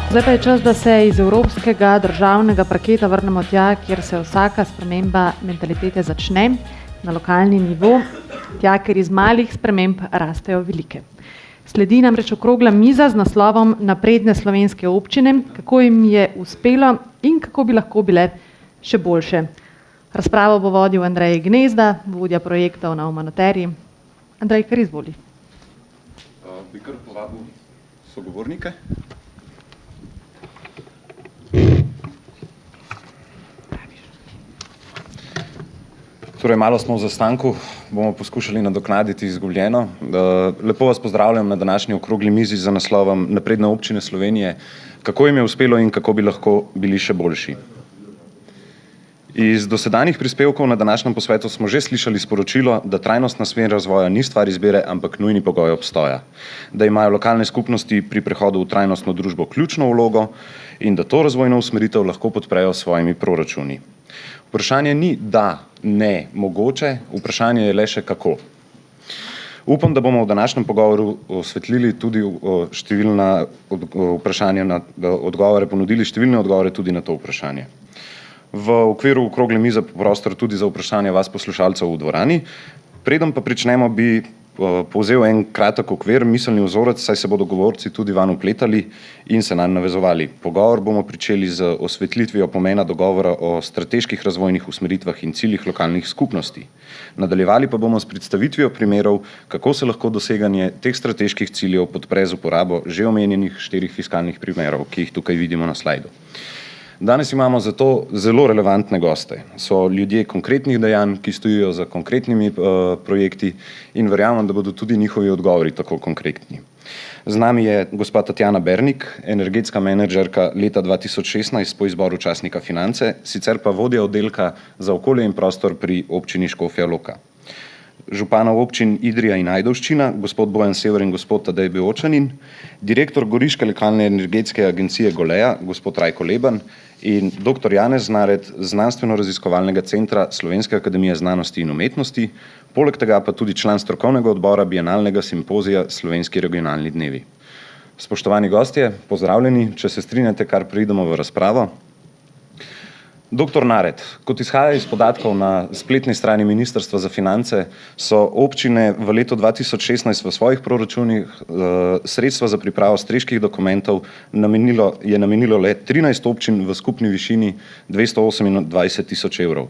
Zdaj pa je čas, da se iz evropskega državnega parketa vrnemo tja, kjer se vsaka sprememba mentalitete začne, na lokalni nivo, tja, ker iz malih sprememb rastejo velike. Sledi namreč okrogla miza z naslovom Napredne slovenske občine, kako jim je uspelo in kako bi lahko bile še boljše. Razpravo bo vodil Andrej Gnezda, vodja projektov na Umanoterji. Andrej, kar izvoli. Bi kar povabil sogovornike. Torej, malo smo v zastanku, bomo poskušali nadoknaditi izgubljeno. Lepo vas pozdravljam na današnji okrogli mizi za naslovom Napredne občine Slovenije, kako jim je uspelo in kako bi lahko bili še boljši. Iz dosedanjih prispevkov na današnjem posvetu smo že slišali sporočilo, da trajnostna smer razvoja ni stvar izbire, ampak nujni pogoj obstoja. Da imajo lokalne skupnosti pri prehodu v trajnostno družbo ključno vlogo in da to razvojno usmeritev lahko podprejo s svojimi proračuni. Vprašanje ni da, ne, mogoče, vprašanje je le še kako. Upam, da bomo v današnjem pogovoru osvetlili tudi številna vprašanja ponudili številne odgovore tudi na to vprašanje. V okviru okrogle mize prostor tudi za vprašanje vas poslušalcev v dvorani. Preden pa pričnemo, bi povzel en kratek okvir, miselni vzorec, saj se bodo govorci tudi vanj vpletali in se nanj navezovali. Pogovor bomo pričeli z osvetlitvijo pomena dogovora o strateških razvojnih usmeritvah in ciljih lokalnih skupnosti. Nadaljevali pa bomo s predstavitvijo primerov, kako se lahko doseganje teh strateških ciljev podpre z uporabo že omenjenih 4 fiskalnih primerov, ki jih tukaj vidimo na slajdu. Danes imamo zato zelo relevantne goste. So ljudje konkretnih dejanj, ki stojijo za konkretnimi projekti in verjamem, da bodo tudi njihovi odgovori tako konkretni. Z nami je gospa Tatjana Bernik, energetska menedžerka leta 2016 po izboru časnika Finance, sicer pa vodja oddelka za okolje in prostor pri občini Škofja Loka. Županov občin Idrija in Ajdovščina, gospod Bojan Sever in gospod Tadej Beočanin, direktor Goriške lokalne energetske agencije Goleja, gospod Rajko Leban in dr. Janez Naret, znanstveno-raziskovalnega centra Slovenske akademije znanosti in umetnosti, poleg tega pa tudi član strokovnega odbora bienalnega simpozija Slovenski regionalni dnevi. Spoštovani gostje, pozdravljeni, če se strinjate, kar preidemo v razpravo. Dr. Naret, kot izhaja iz podatkov na spletni strani Ministrstva za finance, so občine v letu 2016 v svojih proračunih sredstva za pripravo strateških dokumentov namenilo le 13 občin v skupni višini 228.000 evrov.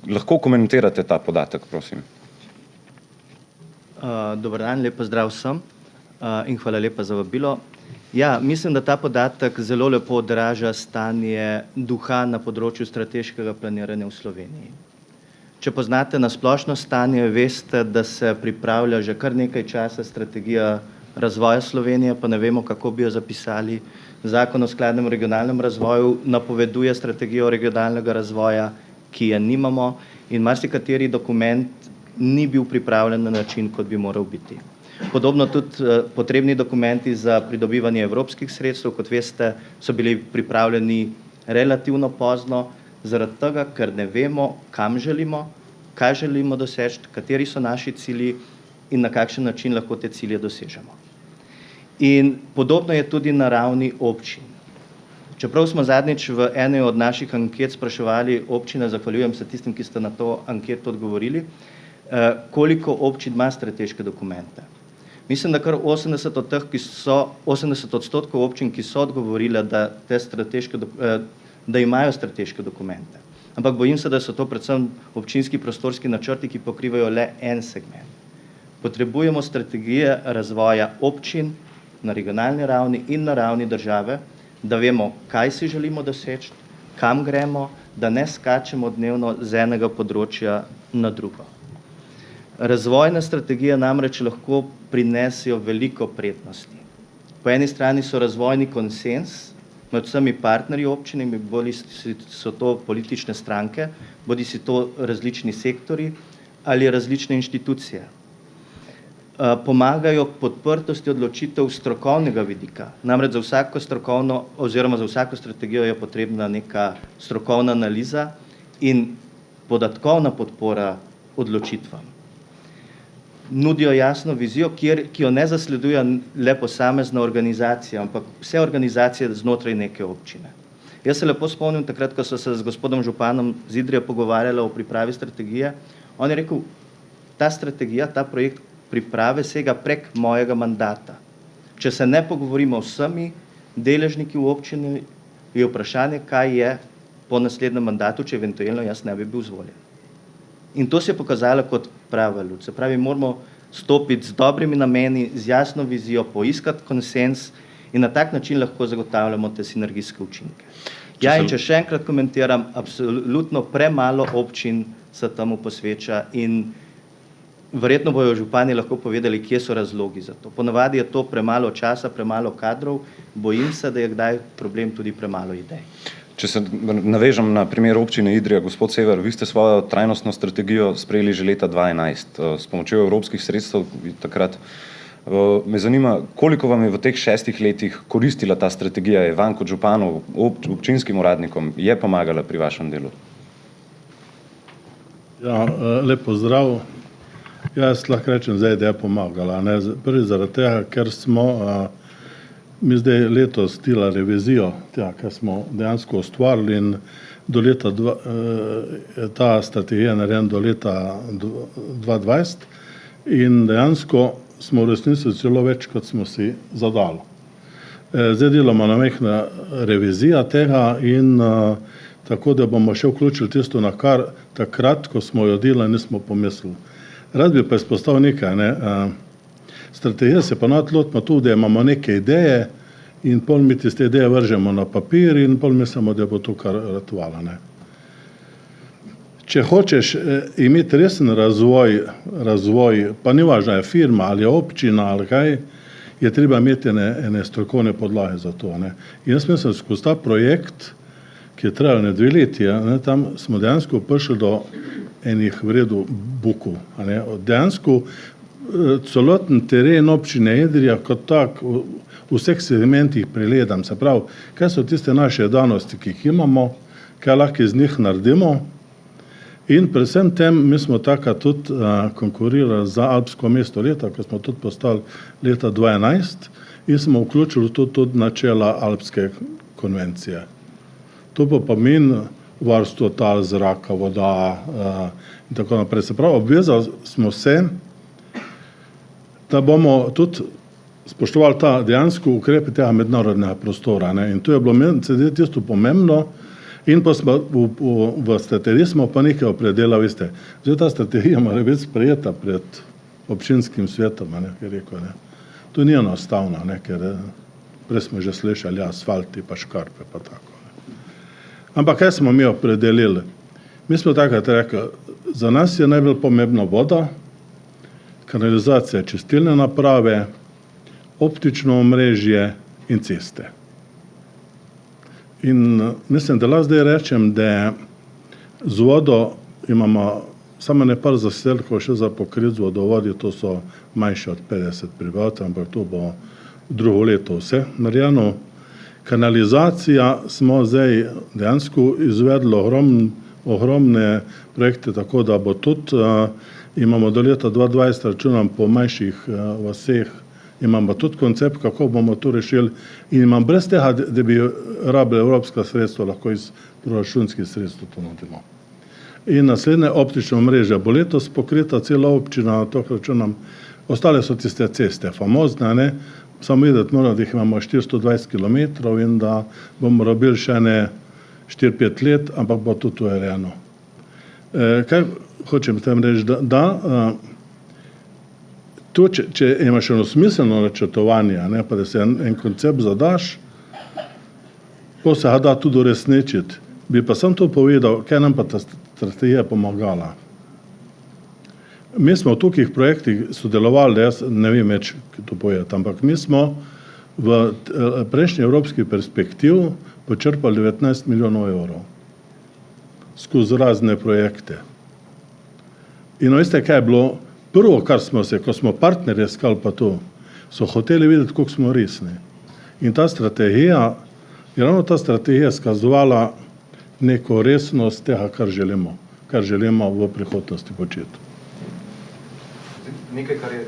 Lahko komentirate ta podatek, prosim? Dober dan, lep pozdrav vsem in hvala lepa za vabilo. Ja, mislim, da ta podatek zelo lepo odraža stanje duha na področju strateškega planiranja v Sloveniji. Če poznate na splošno stanje, veste, da se pripravlja že kar nekaj časa strategija razvoja Slovenije, pa ne vemo, kako bi jo zapisali. Zakon o skladnem regionalnem razvoju napoveduje strategijo regionalnega razvoja, ki je nimamo, in marsikateri dokument ni bil pripravljen na način, kot bi moral biti. Podobno tudi potrebni dokumenti za pridobivanje evropskih sredstev, kot veste, so bili pripravljeni relativno pozno, zaradi tega, ker ne vemo, kam želimo, kaj želimo doseči, kateri so naši cilji in na kakšen način lahko te cilje dosežemo. In podobno je tudi na ravni občin. Čeprav smo zadnjič v eni od naših anket spraševali občine, zahvaljujem se tistim, ki ste na to anketo odgovorili, koliko občin ima strateške dokumente. Mislim, da kar 80% občin, ki so odgovorile, da imajo strateške dokumente. Ampak bojim se, da so to predvsem občinski prostorski načrti, ki pokrivajo le en segment. Potrebujemo strategije razvoja občin na regionalni ravni in na ravni države, da vemo, kaj si želimo doseči, kam gremo, da ne skačemo dnevno z enega področja na drugo. Razvojne strategije namreč lahko prinesijo veliko prednosti. Po eni strani so razvojni konsens med vsemi partnerji občine, bodi so to politične stranke, bodi si to različni sektori ali različne inštitucije. Pomagajo k podprtosti odločitev strokovnega vidika. Namreč za vsako strokovno oziroma za vsako strategijo je potrebna neka strokovna analiza in podatkovna podpora odločitvam. nudijo jasno vizijo, ki jo ne zasleduje le posamezna organizacija, ampak vse organizacije znotraj neke občine. Jaz se lepo spomnim takrat, ko so se z gospodom županom z Idrije pogovarjali o pripravi strategije, on je rekel, ta strategija, ta projekt priprave sega prek mojega mandata. Če se ne pogovorimo vsemi deležniki v občini, je vprašanje, kaj je po naslednjem mandatu, če eventualno jaz ne bi bil izvoljen. In to se je pokazalo kot prava luč. Se pravi, moramo stopiti z dobrimi nameni, z jasno vizijo, poiskati konsens in na tak način lahko zagotavljamo te sinergijske učinke. Ja, in če še enkrat komentiram, absolutno premalo občin se temu posveča in verjetno bojo župani lahko povedali, kje so razlogi za to. Ponavadi je to premalo časa, premalo kadrov, bojim se, da je kdaj problem tudi premalo idej. Če se navežem na primer občine Idrija, gospod Sever, vi ste svojo trajnostno strategijo sprejeli že leta 2011 s pomočjo evropskih sredstev takrat. Me zanima, koliko vam je v teh 6 letih koristila ta strategija, je vam kot županov, občinskim uradnikom, je pomagala pri vašem delu? Ja, lep pozdrav. Jaz lahko rečem zdaj, da je pomagala. Prvi zaradi tega, ker smo mi zdaj letos delali revizijo tega, kar smo dejansko ustvarili in do leta ta strategija je narejena do leta 2020 in dejansko smo v resnici celo več, kot smo si zadali. Zdaj delamo namehna revizija tega in tako, da bomo še vključili tisto, na kar takrat, ko smo jo delali, nismo pomislili. Rad bi pa izpostavil nekaj. Strategija se pa lotimo tu, da imamo neke ideje in pol mi tiste ideje vržemo na papir in pol mislimo, da bo to kar ratovalo. Če hočeš imeti resen razvoj, pa ni važno, je firma ali je občina ali kaj, je treba imeti ene strokovne podlage za to. In jaz mislim, skozi ta projekt, ki je trajal 2 leti, tam smo dejansko prišli do enih v redu bukov. Dejansko celoten teren občine Idrija kot tak v vseh segmentih pregledam. Se pravi, kaj so tiste naše danosti, ki jih imamo, kaj lahko iz njih naredimo. In predvsem tem mi smo takrat tudi konkurirali za Alpsko mesto leta, ko smo tudi postali leta 2011 in smo vključili tudi načela Alpske konvencije. To pa pomeni varstvo tal, zraka, voda in tako naprej. Se pravi, obvezali smo se, da bomo tudi spoštovali ta dejansko ukrepe tega mednarodnega prostora. In to je bilo meni tisto pomembno. In pa smo v strategiji smo pa nekaj opredelali, veste. Zdaj ta strategija mora biti sprejeta pred občinskim svetom, ker rekel, to ni enostavno, ker prej smo že slišali asfalti pa škarpe pa tako. Ampak kaj smo mi opredelili? Mi smo takrat rekli, za nas je najbolj pomembna voda, kanalizacija, čistilne naprave, optično omrežje in ceste. In mislim, da lahko zdaj rečem, da z vodo imamo samo nekaj zaselkov še za pokrit z vodovodi, to so manjše od 50 prebivalcev, ampak to bo drugo leto vse narejeno. Kanalizacija smo zdaj dejansko izvedli ogromne projekte, tako da bo tudi, imamo do leta 2020, računam po manjših vaseh, imamo tudi koncept, kako bomo to rešili in imam brez tega, da bi rabili evropska sredstva, lahko iz proračunskih sredstev to nudimo. In naslednje optično mreže bo letos pokrita cela občina, to računam, ostale so tiste ceste, famozne, samo videti moramo, da jih imamo 420 km in da bomo robili še 4-5 let, ampak bo tudi to urejeno. Kaj hočem tem reči, da to, če imaš eno smiselno načrtovanje, pa da se en koncept zadaš, pa se ga da tudi uresničiti. Bi pa sem to povedal, kaj nam pa ta strategija pomagala. Mi smo v tukih projektih sodelovali, da jaz ne vem več, kaj to povedati, ampak mi smo v prejšnji evropski perspektiv počrpali 19 milijonov evrov skozi razne projekte. In veste, kaj je bilo? Prvo, kar smo se, ko smo partnerje iskali pa to, so hoteli videti, koliko smo resni. In ta strategija, je ravno ta strategija skazovala neko resnost tega, kar želimo v prihodnosti početi. Nekaj, kar je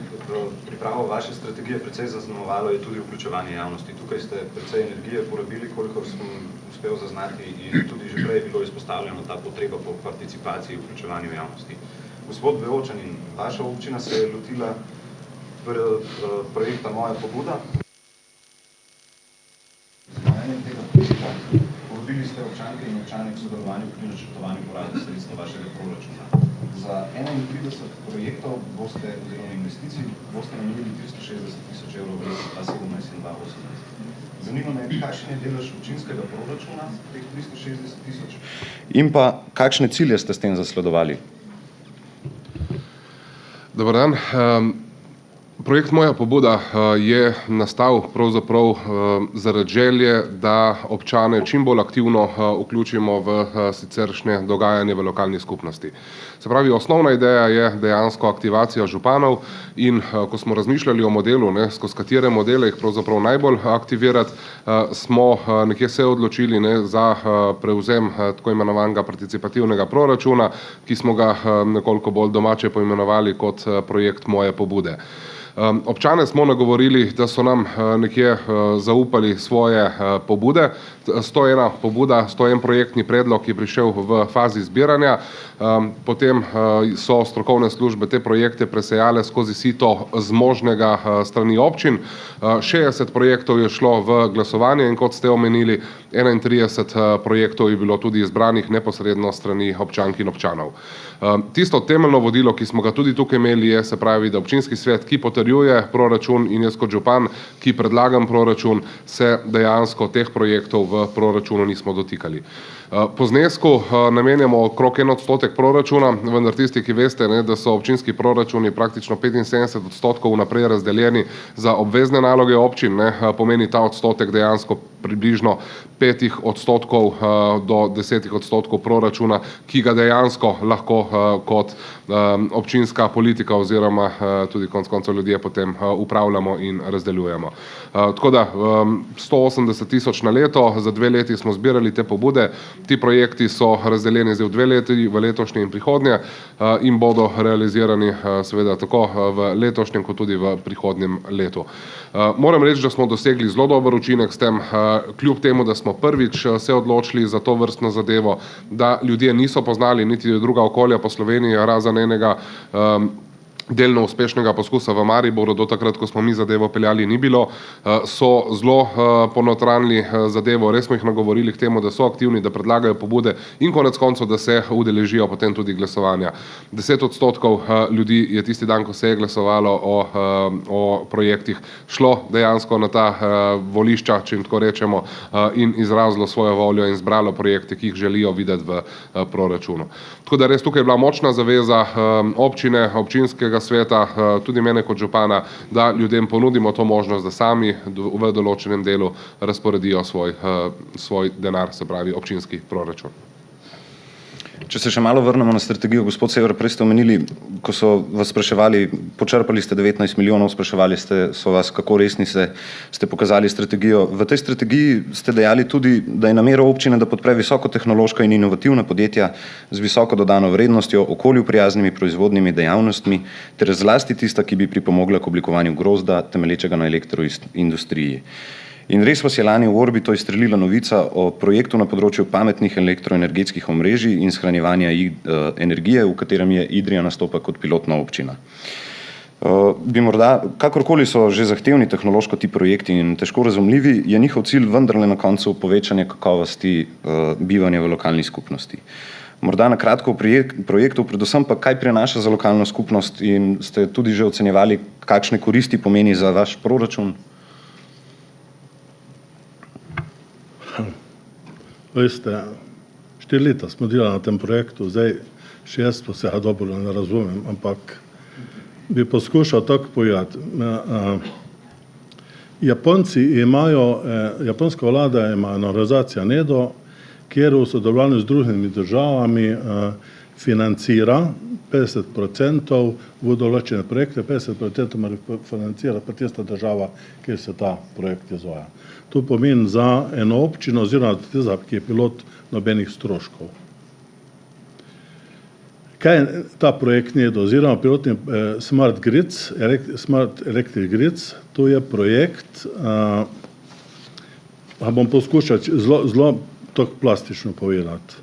pripravo vaše strategije precej zaznamovalo, je tudi vključevanje javnosti. Tukaj ste precej energije porabili, kolikor sem uspel zaznati, in tudi že prej je bilo izpostavljeno ta potreba po participaciji in vključevanju javnosti. Gospod Beočanin, vaša občina se je lotila projekta Moja pobuda. Izvajanjem tega projekta povabili ste občanke in občane k sodelovanju pri načrtovanju porabe sredstva vašega proračuna. Za 31 projektov boste, oziroma investicij, boste namenili 360 000 evrov v letu 2017 in 2018. Zanima me, kakšen je delež občinskega proračuna, teh 360 000, in pa kakšne cilje ste s tem zasledovali? Dobar dan. Projekt Moja pobuda je nastal pravzaprav zaradi želje, da občane čim bolj aktivno vključimo v siceršnje dogajanje v lokalni skupnosti. Se pravi, osnovna ideja je dejansko aktivacija županov in ko smo razmišljali o modelu, skozi katere modele jih pravzaprav najbolj aktivirati, smo nekje se odločili za prevzem tako imenovanega participativnega proračuna, ki smo ga nekoliko bolj domače poimenovali kot projekt Moje pobude. Občane smo nagovorili, da so nam nekje zaupali svoje pobude. 101 pobuda, 101 projektni predlog je prišel v fazi zbiranja, potem so strokovne službe te projekte presejale skozi sito zmožnega strani občin. 60 projektov je šlo v glasovanje in kot ste omenili, 31 projektov je bilo tudi izbranih neposredno strani občank in občanov. Tisto temeljno vodilo, ki smo ga tudi tukaj imeli, je, se pravi, da občinski svet, ki potrjuje proračun, in jaz kot župan, ki predlagam proračun, se dejansko teh projektov v proračunu nismo dotikali. Po znesku namenjamo okrog 1% proračuna, vendar tisti, ki veste, da so občinski proračuni praktično 75% vnaprej razdeljeni za obvezne naloge občin, pomeni ta odstotek dejansko približno 5% do 10% proračuna, ki ga dejansko lahko kot občinska politika oziroma tudi konec koncev ljudje potem upravljamo in razdeljujemo. Tako da 180 000 na leto, za 2 leti smo zbirali te pobude. Ti projekti so razdeljeni zdaj v 2 leti, v letošnje in prihodnje, in bodo realizirani seveda tako v letošnjem kot tudi v prihodnjem letu. Moram reči, da smo dosegli zelo dober učinek s tem, kljub temu, da smo prvič se odločili za to vrstno zadevo, da ljudje niso poznali niti druga okolja po Sloveniji, razen enega delno uspešnega poskusa v Mariboru, do takrat, ko smo mi zadevo peljali, ni bilo, so zelo ponotranili zadevo, res smo jih nagovorili k temu, da so aktivni, da predlagajo pobude in konec koncev, da se udeležijo potem tudi glasovanja. 10% ljudi je tisti dan, ko se je glasovalo o projektih, šlo dejansko na ta volišča, če jim tako rečemo, in izrazilo svojo voljo in zbralo projekte, ki jih želijo videti v proračunu. Tako da res tukaj je bila močna zaveza občine, občinskega sveta, tudi mene kot župana, da ljudem ponudimo to možnost, da sami v določenem delu razporedijo svoj denar, se pravi občinski proračun. Če se še malo vrnemo na strategijo, gospod Sever, prej ste omenili, ko so vas spraševali, počrpali ste 19 milijonov, spraševali so vas, kako resni ste pokazali strategijo. V tej strategiji ste dejali tudi, da je namera občine, da podpre visokotehnološka in inovativna podjetja z visoko dodano vrednostjo, okolju prijaznimi proizvodnimi dejavnostmi, ter zlasti tista, ki bi pripomogla k oblikovanju grozda, temelječega na elektroindustriji. In res vas je lani v orbito izstrelila novica o projektu na področju pametnih elektroenergetskih omrežij in shranjevanja energije, v katerem je Idrija nastopa kot pilotna občina. Bi morda, kakorkoli so že zahtevni tehnološko ti projekti in težko razumljivi, je njihov cilj vendarle na koncu povečanje kakovosti bivanja v lokalni skupnosti. Morda na kratko o projektu, predvsem pa kaj prinaša za lokalno skupnost, in ste tudi že ocenjevali, kakšne koristi pomeni za vaš proračun? Veste, 4 leta smo delali na tem projektu, zdaj 6 pa se ga dobro ne razumem, ampak bi poskušal tako povedati. Japonska vlada ima organizacija NEDO, kjer v sodelovanju z drugimi državami financira 50% v določene projekte, 50% mora financira pa tista država, kjer se ta projekt izvaja. To pomeni za eno občino oziroma tista, ki je pilot, nobenih stroškov. Kaj je ta projekt NEDO oziroma pilotni Smart Grids, Smart Electric Grids, to je projekt, bom poskušal zelo tako plastično povedati.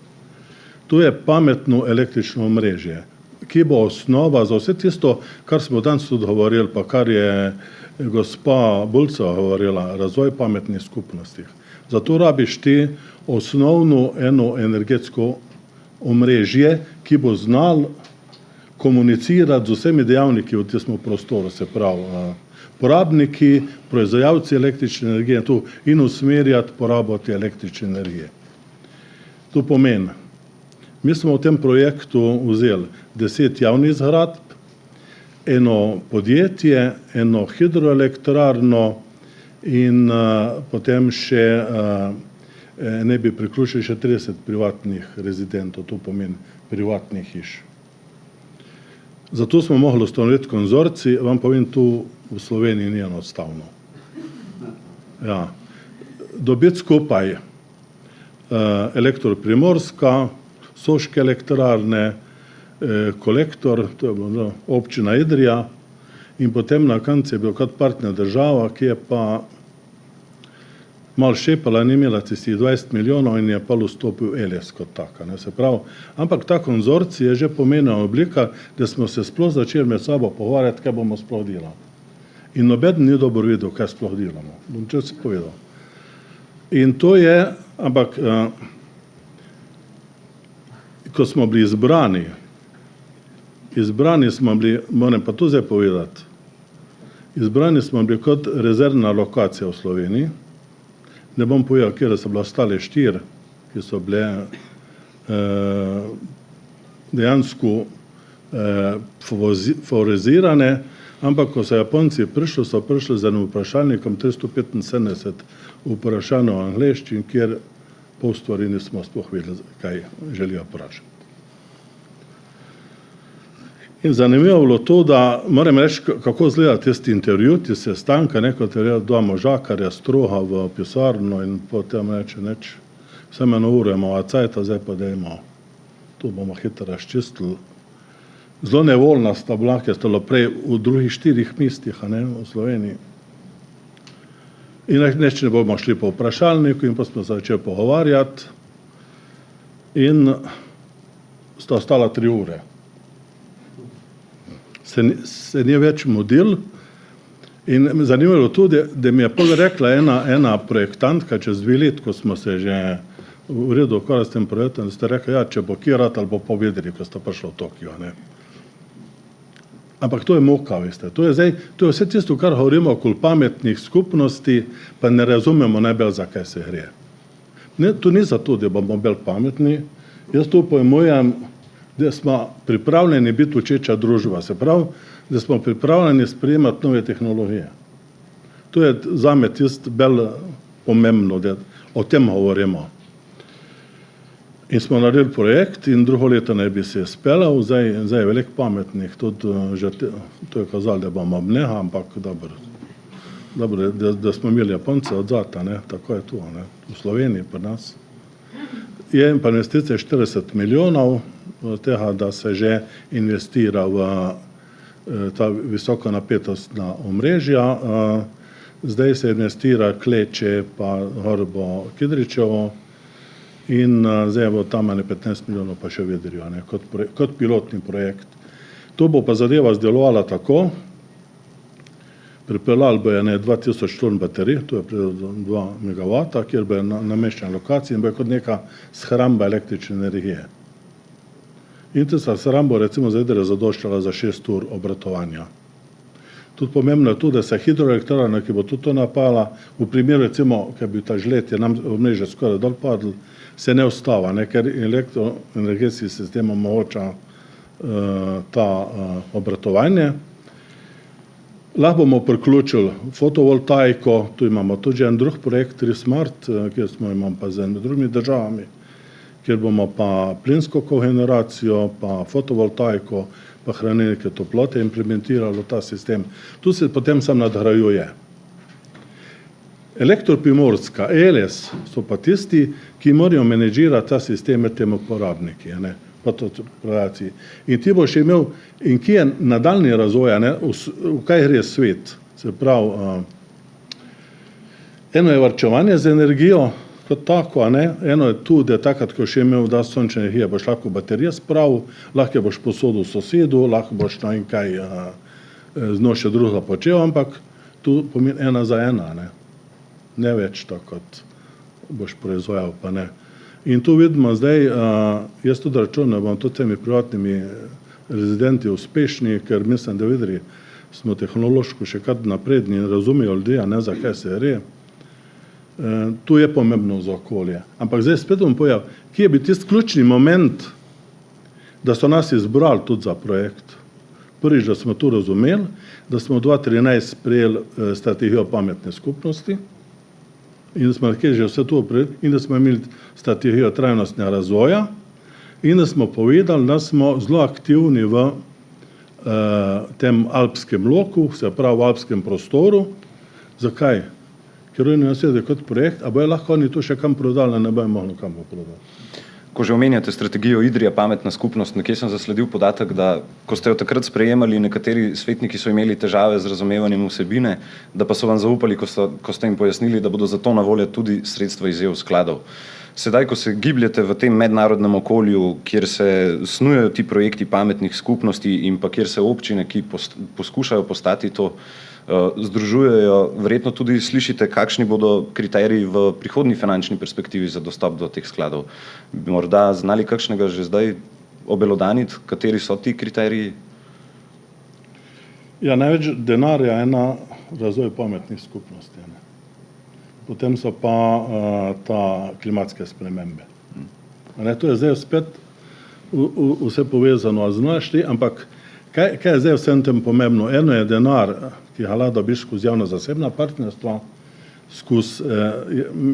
To je pametno električno omrežje, ki bo osnova za vse tisto, kar smo danes tudi govorili, pa kar je gospa Bulcova govorila, razvoj pametnih skupnostih. Zato rabiš ti osnovno eno energetsko omrežje, ki bo znal komunicirati z vsemi dejavniki v tistem prostoru, se pravi porabniki, proizvajalci električne energije tu in usmerjati porabo te električne energije. To pomeni, mi smo v tem projektu vzeli 10 javnih zgradb, eno podjetje, eno hidroelektrarno in potem še ne bi priključili še 30 privatnih rezidentov, to pomeni privatnih hiš. Zato smo mogli ustanoviti konzorcij, vam povem, tu v Sloveniji ni enostavno. Ja. Dobiti skupaj Elektro Primorska, Soške elektrarne, Kolektor, to je bila občina Idrija, in potem na koncu je bil kot partner država, ki je pa malo šepala, ni imela tistih 20 milijonov in je pa vstopil Eles kot taka. Ne, se pravi, ampak ta konzorcij je že pomenila oblika, da smo se sploh začeli med sabo pogovarjati, kaj bomo sploh delali. In nobeden ni dobro videl, kaj sploh delamo. Bom čas povedal. In to je, ampak ko smo bili izbrani smo bili, moram pa to zdaj povedati, izbrani smo bili kot rezervna lokacija v Sloveniji. Ne bom povedal, kjer so bile ostale 4, ki so bile dejansko favorizirane, ampak ko so Japonci prišli, so prišli z enim vprašalnikom 375 vprašanj v angleščini, kjer pol stvari nismo sploh vedeli, kaj želijo vprašati. In zanimivo bilo to, da moram reči, kako izgleda tisti intervju, ti sestanka, kot je dva možakarja stroha v pisarno in potem reče, samo 1 uro imamo cajta, zdaj pa dajmo, to bomo hitro razčistili. Zelo nevoljna sta bila, ker sta bila prej v drugih 4 mestih, v Sloveniji. In ne bomo šli po vprašalniku in pa smo začeli pogovarjati in sta ostala 3 ure. Se ni več modil in zanimivo tudi, da mi je pol rekla ena projektantka čez 2 let, ko smo se že v redu ukvarjali s tem projektom, da ste rekli, če bo kje rad ali bo povedali, ko sta prišla v Tokio. Ampak to je moka, veste. To je vse tisto, kar govorimo okoli pametnih skupnosti, pa ne razumemo najbolj, za kaj se gre. To ni zato, da bomo bolj pametni. Jaz to pojmujem, da smo pripravljeni biti učeča družba, se pravi, da smo pripravljeni sprejemati nove tehnologije. To je zame tisto bolj pomembno, da o tem govorimo. In smo naredili projekt in drugo leto naj bi se izpeljal, zdaj je veliko pametnih, tudi že to je kazalo, da bomo obneha, ampak dobro, da smo imeli Japonce odzata, tako je to, v Sloveniji pri nas. Je pa investicija 40 milijonov tega, da se že investira v ta visokonapetostna omrežja. Zdaj se investira Kleče pa Horbo Kidričevo in zdaj bo tam 15 milijonov pa še vedrijo, kot pilotni projekt. To bo pa zadeva zdelovala tako, pripeljali bo 2000 ton baterij, to je 2 megavata, kjer bo nameščena lokacija in bo kot neka shramba električne energije. In tista shramba recimo zdaj zadoščala za 6 ur obratovanja. Tudi pomembno je to, da se hidroelektrarna, ki bo tudi to napala, v primeru recimo, ker bi ta žled je nam omrežje skoraj dol padl, se ne ustava, ker elektroenergetski sistem omogoča ta obratovanje. Lahko bomo priključili fotovoltaiko, tu imamo tudi en drug projekt, Trismart, kjer smo imamo pa z drugimi državami, kjer bomo pa plinsko kogeneracijo, pa fotovoltaiko, pa hranilke toplote implementirali v ta sistem. Tu se potem sam nadgrajuje. Elektro Primorska, Eles so pa tisti, ki morajo menedžirati ta sistem med tem uporabniki. potoplaciji. In ti boš imel, in kje je nadaljni razvoj, ne, v kaj gre svet. Se pravi, eno je varčevanje z energijo, kot tako, a ne, eno je tu, da takrat, ko še imel da sončne energije, boš lahko baterije spravil, lahko boš posodil sosedu, lahko boš na in kaj z njo še druga počel, ampak tu pomeni ena za ena, ne več tako, kot boš proizvajal, pa ne. In tu vidimo zdaj, jaz tudi računam, da bom tudi temi privatnimi rezidenti uspešni, ker mislim, da vidri smo tehnološko še kar napredni in razumejo ljudi, a ne za kaj se gre. Tu je pomembno za okolje. Ampak zdaj spet bom povedal, kje bi tisti ključni moment, da so nas izbrali tudi za projekt. Prvič, da smo tu razumeli, da smo 2013 sprejeli strategijo pametne skupnosti in da smo nekaj že vse to oprejeli in da smo imeli strategijo trajnostnega razvoja in da smo povedali, da smo zelo aktivni v tem alpskem loku, se pravi v alpskem prostoru. Zakaj? Ker oni nas jedejo kot projekt, a bojo lahko oni to še kam prodali, ne bojo mogli kam prodati. Ko že omenjate strategijo Idrija pametna skupnost, nekje sem zasledil podatek, da ko ste jo takrat sprejemali, nekateri svetniki so imeli težave z razumevanjem vsebine, da pa so vam zaupali, ko ste jim pojasnili, da bodo za to na voljo tudi sredstva iz EU skladov. Sedaj, ko se gibljete v tem mednarodnem okolju, kjer se snujejo ti projekti pametnih skupnosti in pa kjer se občine, ki poskušajo postati to, združujejo, verjetno tudi slišite, kakšni bodo kriteriji v prihodnji finančni perspektivi za dostop do teh skladov. Bi morda znali kakšnega že zdaj obelodaniti, kateri so ti kriteriji? Ja, največ denarja je na razvoj pametnih skupnosti. Ne. Potem so pa ta klimatske spremembe. Ne, to je zdaj spet vse povezano z našli, ampak kaj je zdaj vsem tem pomembno? Eno je denar, ki ga lahko dobiš skozi javno-zasebna partnerstva,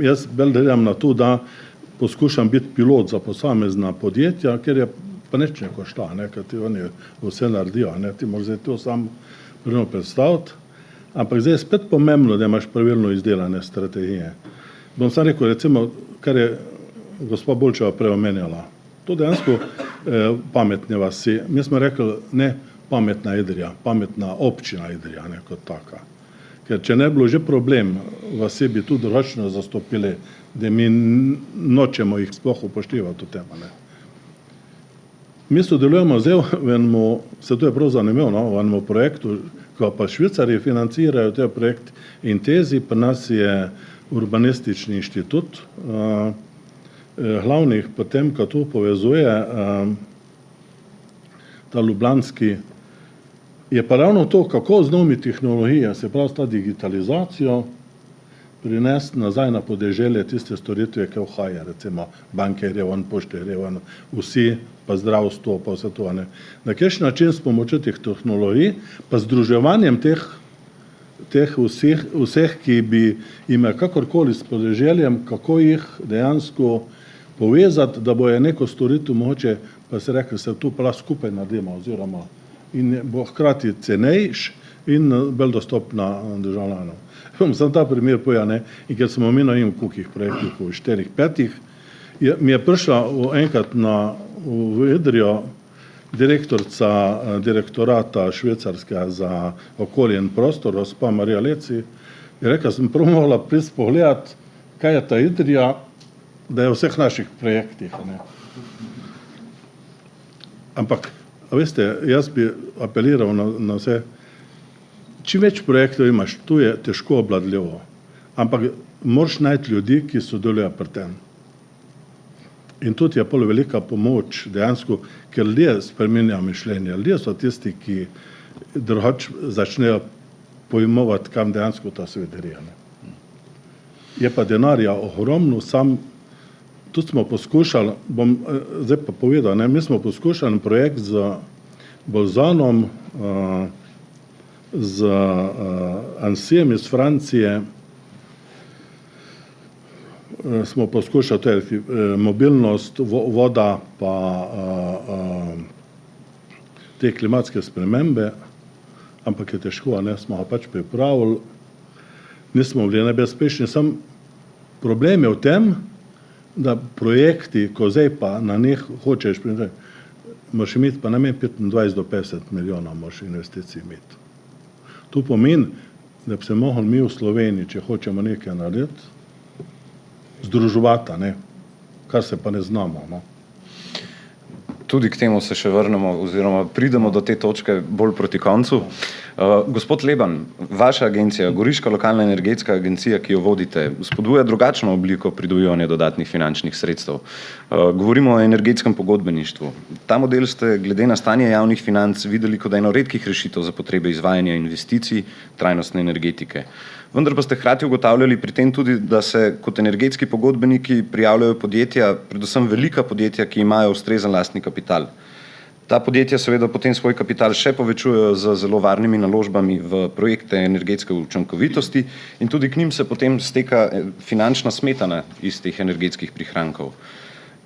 jaz bolj delam na to, da poskušam biti pilot za posamezna podjetja, ker je pa nič ne košta, ker ti oni vse naredijo, ti moraš zdaj to sam pravilno predstaviti, ampak zdaj je spet pomembno, da imaš pravilno izdelane strategije. Bom sam rekel, recimo, kar je gospa Bulčeva prej omenjala, to dejansko pametne vasi, mi smo rekli, ne pametna Idrija, pametna občina Idrija, ne kot taka. Ker če ne bi bilo že problem, vasi bi tudi drugačno zastopili, da mi nočemo jih sploh upoštevati v tem. Mi sodelujemo zdaj v enemu, se to je prav zanimivo, v enemu projektu, ko pa Švicarji financirajo te projekt Intezi, pa nas je urbanistični inštitut, glavnih potem, ko to povezuje, ta ljubljanski, je pa ravno to, kako z novimi tehnologijami, se pravi ta digitalizacijo, prinesti nazaj na podeželje tiste storitve, ki vhaja, recimo banke gre ven, pošte gre ven, vsi, pa zdravstvo, pa vse to. Na kakšen način s pomočjo teh tehnologij, pa združevanjem teh vseh, ki bi imeli kakorkoli s podeželjem, kako jih dejansko povezati, da bojo neko storitev mogoče, pa se rekli, se tu pa skupaj naredimo, oziroma in bo hkrati cenejš in bolj dostopna državljanom. Sam ta primer povedal, in ker smo omenili kolikih projektih, v 4-5, mi je prišla enkrat v Idrijo direktorica direktorata švicarskega za okolje in prostor, gospa Marija Leci, je rekla, sem prav mogla priti pogledati, kaj je ta Idrija, da je v vseh naših projektih. Ampak, veste, jaz bi apeliral na vse, čim več projektov imaš, tu je težko obvladljivo, ampak moraš najti ljudi, ki sodelujejo pri tem. In tudi je pol velika pomoč dejansko, ker ljudje spreminjajo mišljenje, ljudje so tisti, ki drugače začnejo pojmovati, kam dejansko ta svet gre. Je pa denarja ogromno, sam tudi smo poskušali, bom zdaj pa povedal, mi smo poskušali projekt z Bolzanom, z Ansiem iz Francije, smo poskušali, to je mobilnost, voda, pa te klimatske spremembe, ampak je težko, smo ga pač pripravili, nismo bili nebezpečni, sam problem je v tem, da projekti, ko zdaj pa na njih hočeš, moraš imeti pa namen 25 do 50 milijonov moraš investicij imeti. To pomeni, da bi se mohli mi v Sloveniji, če hočemo nekaj narediti, združovati, ne? Kar se pa ne znamo. No? Tudi k temu se še vrnemo oziroma pridemo do te točke bolj proti koncu. Gospod Leban, vaša agencija, Goriška lokalna energetska agencija, ki jo vodite, spodbuja drugačno obliko pridobivanja dodatnih finančnih sredstev. Govorimo o energetskem pogodbeništvu. Ta model ste glede na stanje javnih financ videli kot eno redkih rešitev za potrebe izvajanja investicij trajnostne energetike. Vendar pa ste hkrati ugotavljali pri tem tudi, da se kot energetski pogodbeniki prijavljajo podjetja, predvsem velika podjetja, ki imajo ustrezen lastni kapital. Ta podjetja seveda potem svoj kapital še povečujejo z zelo varnimi naložbami v projekte energetske učinkovitosti in tudi k njim se potem steka finančna smetana iz teh energetskih prihrankov.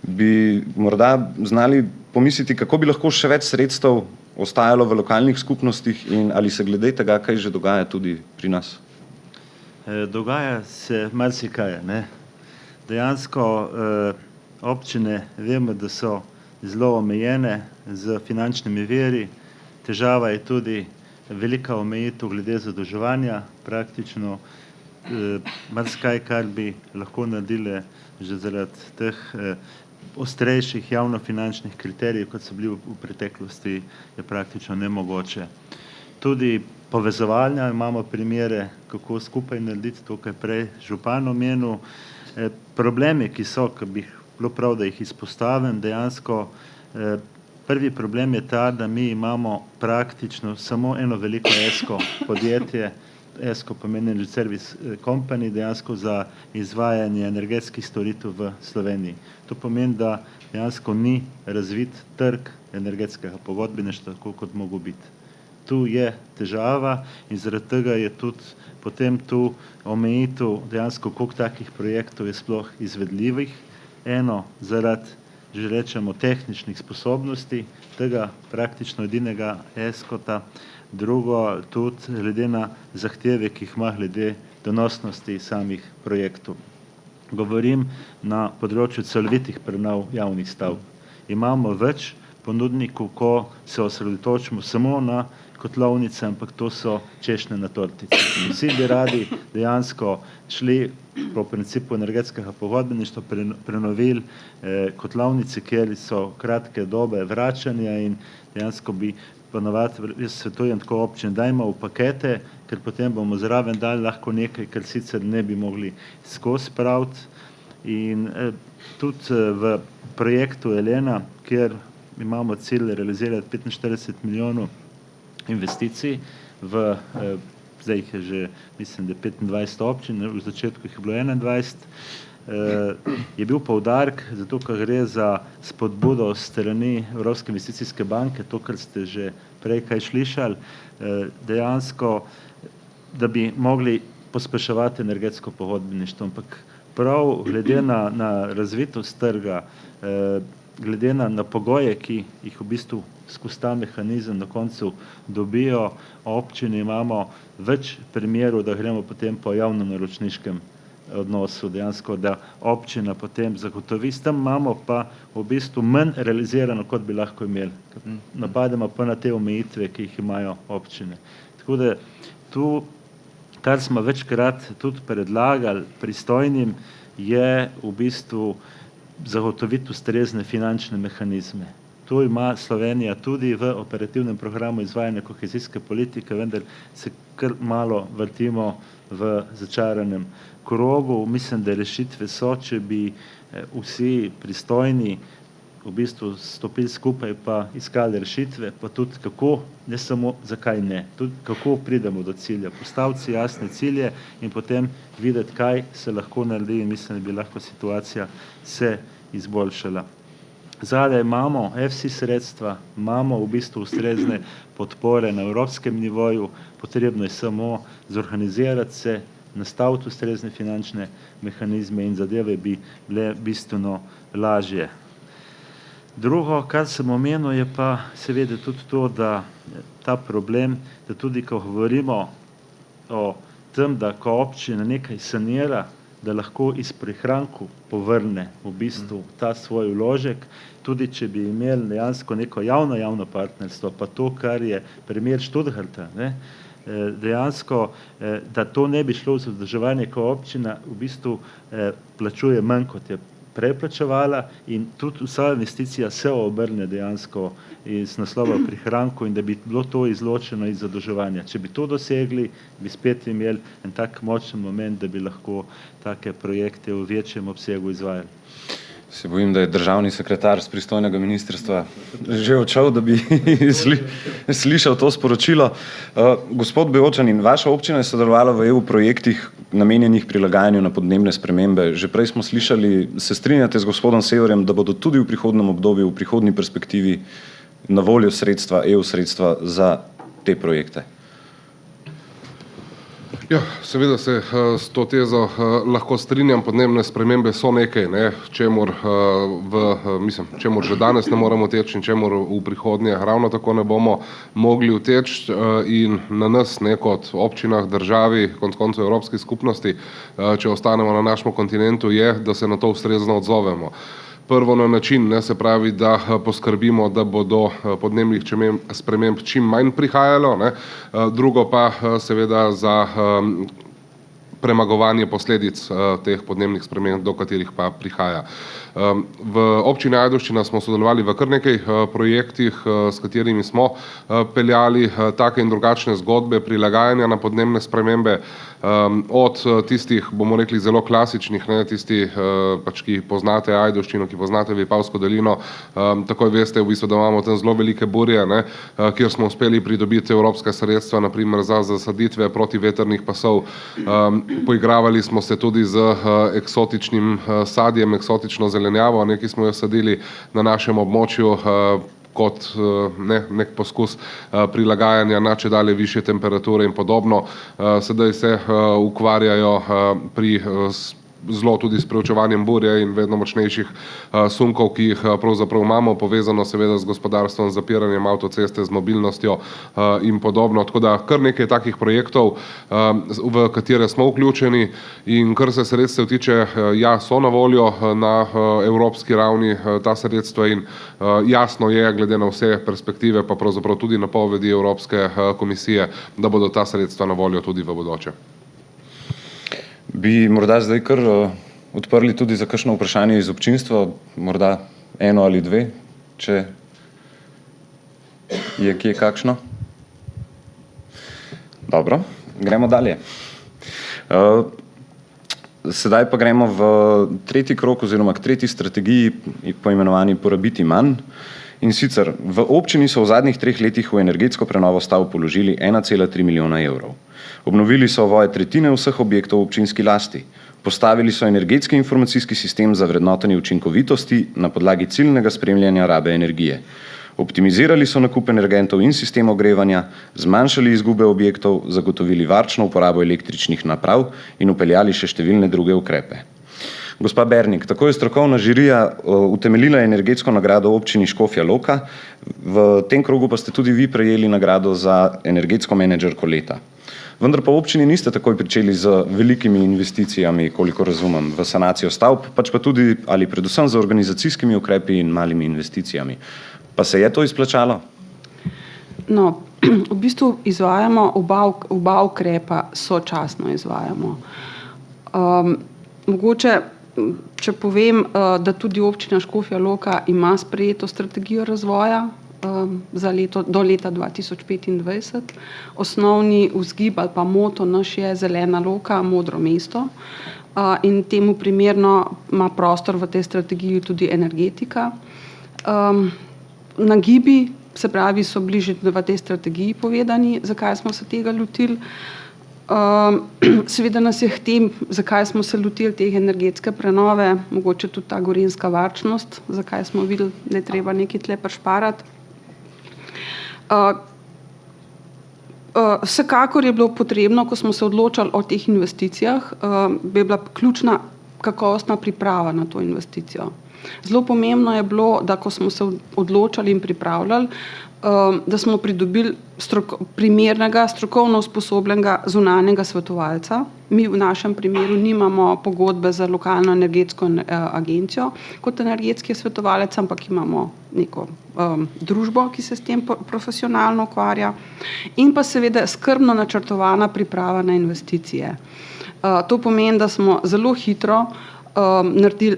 Bi morda znali pomisliti, kako bi lahko še več sredstev ostajalo v lokalnih skupnostih in ali se glede tega kaj že dogaja tudi pri nas? Dogaja se marsikaj, ne. Dejansko občine vemo, da so zelo omejene z finančnimi viri. Težava je tudi velika omejitev glede zadolževanja, praktično marsikaj, kar bi lahko naredili že zaradi teh ostrejših javnofinančnih kriterijev, kot so bili v preteklosti, je praktično nemogoče. Tudi povezovanja imamo primere, kako skupaj narediti to, kar je prej župan omenil. Problemi, ki so, ki bi bilo prav, da jih izpostavim, dejansko prvi problem je ta, da mi imamo praktično samo eno veliko ESCO podjetje, ESCO pomeni Energy Service Company, dejansko za izvajanje energetskih storitev v Sloveniji. To pomeni, da dejansko ni razvit trg energetskega pogodbeništva, tako kot mogo biti. Tu je težava in zaradi tega je tudi potem tu omejitev dejansko, koliko takih projektov je sploh izvedljivih. Eno zaradi, že rečemo, tehničnih sposobnosti tega praktično edinega ESCO-ta, drugo tudi glede na zahteve, ki jih ima glede donosnosti samih projektov. Govorim na področju celovitih prenov javnih stavb. Imamo več ponudnikov, ko se osredotočimo samo na kotlovnice, ampak to so češnje na tortici. Vsi bi radi dejansko šli po principu energetskega pogodbeništva, prenovili kotlovnice, kjer so kratke dobe vračanja in dejansko bi ponovadi, jaz svetujem tako občine, dajmo v pakete, ker potem bomo zraven dali lahko nekaj, kar sicer ne bi mogli skozi spraviti. In tudi v projektu Elena, kjer imamo cilj realizirati 45 milijonov investicij v, zdaj jih je že, mislim, da 25 občin, v začetku jih je bilo 21, je bil poudarek, zato ker gre za spodbudo strani Evropske investicijske banke, to, kar ste že prej kaj slišali, dejansko, da bi mogli pospeševati energetsko pogodbeništvo, ampak prav glede na razvitost trga, glede na pogoje, ki jih v bistvu skozi ta mehanizem na koncu dobijo občine, imamo več primerov, da gremo potem po javno-naročniškem odnosu, dejansko, da občina potem zagotovi, s tem imamo pa v bistvu manj realizirano, kot bi lahko imeli. Napademo pa na te omejitve, ki jih imajo občine. Tako da tu, kar smo večkrat tudi predlagali pristojnim, je v bistvu zagotoviti ustrezne finančne mehanizme. Tu ima Slovenija tudi v operativnem programu izvajanja kohezijske politike, vendar se kar malo vrtimo v začaranem krogu. Mislim, da rešitve so, če bi vsi pristojni v bistvu stopili skupaj pa iskali rešitve, pa tudi kako, ne samo zakaj ne, tudi kako pridemo do cilja, postaviti si jasne cilje in potem videti, kaj se lahko naredi in mislim, da bi lahko situacija se izboljšala. Zadaj imamo EFSI sredstva, imamo v bistvu ustrezne podpore na evropskem nivoju, potrebno je samo zorganizirati se, nastaviti ustrezne finančne mehanizme in zadeve bi bile bistveno lažje. Drugo, kar sem omenil, je pa seveda tudi to, da ta problem, da tudi ko govorimo o tem, da ko občina nekaj sanira, da lahko iz prihrankov povrne v bistvu ta svoj vložek, tudi če bi imeli dejansko neko javno partnerstvo, pa to, kar je primer Stuttgarta, ne, dejansko, da to ne bi šlo v vzdrževanje, ko občina v bistvu plačuje manj, kot je preplačevala, in tudi vsa investicija se obrne dejansko iz naslova prihrankov in da bi bilo to izločeno iz zadolževanja. Če bi to dosegli, bi spet imeli en tak močen moment, da bi lahko take projekte v večjem obsegu izvajali. Se bojim, da je državni sekretar z pristojnega ministrstva že odšel, da bi slišal to sporočilo. Gospod Beočanin, vaša občina je sodelovala v EU projektih namenjenih prilagajanju na podnebne spremembe. Že prej smo slišali, se strinjate z gospodom Severjem, da bodo tudi v prihodnem obdobju, v prihodnji perspektivi na voljo sredstva, EU sredstva za te projekte? Ja, seveda se s to tezo lahko strinjam. Podnebne spremembe so nekaj, ne, čemur že danes ne moremo teči in čemur v prihodnje ravno tako ne bomo mogli uteči, in na nas, ne, kot občinah, državi, konec koncev Evropski skupnosti, če ostanemo na našem kontinentu, je, da se na to ustrezno odzovemo. Prvo na način, ne, se pravi, da poskrbimo, da bo do podnebnih sprememb čim manj prihajalo, ne, drugo pa seveda za premagovanje posledic teh podnebnih sprememb, do katerih pa prihaja. V občini Ajdovščina smo sodelovali v kar nekaj projektih, s katerimi smo peljali take in drugačne zgodbe prilagajanja na podnebne spremembe, od tistih, bomo rekli, zelo klasičnih, ne, tisti, pač, ki poznate Ajdovščino, ki poznate Vipavsko dolino, takoj veste v bistvu, da imamo tam zelo velike burje, ne, kjer smo uspeli pridobiti evropska sredstva, na primer za zasaditve protivetrnih pasov. Poigravali smo se tudi z eksotičnim sadjem, eksotično zelenjavo, ki smo jo sadili na našem območju, kot nek poskus prilagajanja na čedalje višje temperature in podobno. Sedaj se ukvarjajo pri zelo tudi s preučevanjem burje in vedno močnejših sunkov, ki jih pravzaprav imamo, povezano seveda z gospodarstvom, z zapiranjem avtoceste, z mobilnostjo in podobno. Tako da kar nekaj takih projektov, v katere smo vključeni, in kar se sredstev tiče, ja, so na voljo na evropski ravni ta sredstva in jasno je, glede na vse perspektive, pa pravzaprav tudi napovedi Evropske komisije, da bodo ta sredstva na voljo tudi v bodoče. Bi morda zdaj kar odprli tudi za kakšno vprašanje iz občinstva, morda eno ali dve, če je kje kakšno? Dobro, gremo dalje. Sedaj pa gremo v tretji krog oziroma k tretji strategiji, poimenovani Porabiti manj. In sicer v občini so v zadnjih 3 letih v energetsko prenovo stavb položili 1,3 milijona evrov. Obnovili so ovoje tretjine vseh objektov v občinski lasti. Postavili so energetski informacijski sistem za vrednotenje učinkovitosti na podlagi ciljnega spremljanja rabe energije. Optimizirali so nakup energentov in sistem ogrevanja, zmanjšali izgube objektov, zagotovili varčno uporabo električnih naprav in vpeljali še številne druge ukrepe. Gospa Bernik, tako je strokovna žirija utemeljila energetsko nagrado občini Škofja Loka, v tem krogu pa ste tudi vi prejeli nagrado za energetsko menedžerko leta. Vendar pa v občini niste takoj pričeli z velikimi investicijami, koliko razumem, v sanacijo stavb, pač pa tudi ali predvsem z organizacijskimi ukrepi in malimi investicijami. Pa se je to izplačalo? No, v bistvu izvajamo oba ukrepa, sočasno izvajamo. Mogoče, če povem, da tudi občina Škofja Loka ima sprejeto strategijo razvoja za do leta 2025. Osnovni vzgib ali pa moto naš je zelena loka, modro mesto, in temu primerno ima prostor v tej strategiji tudi energetika. Nagibi, se pravi, so bili že v tej strategiji povedani, zakaj smo se tega lotili. Seveda nas je k tem, zakaj smo se lotili teh energetske prenove, mogoče tudi ta gorenjska varčnost, zakaj smo videli, da je treba nekaj tle prišparati. Vsekakor je bilo potrebno, ko smo se odločali o teh investicijah, bi bila ključna kakovostna priprava na to investicijo. Zelo pomembno je bilo, da ko smo se odločali in pripravljali, da smo pridobili primernega, strokovno usposobljenega zunanjega svetovalca. Mi v našem primeru nimamo pogodbe za lokalno energetsko agencijo kot energetski svetovalec, ampak imamo neko družbo, ki se s tem profesionalno ukvarja, in pa seveda skrbno načrtovana priprava na investicije. To pomeni, da smo zelo hitro naredili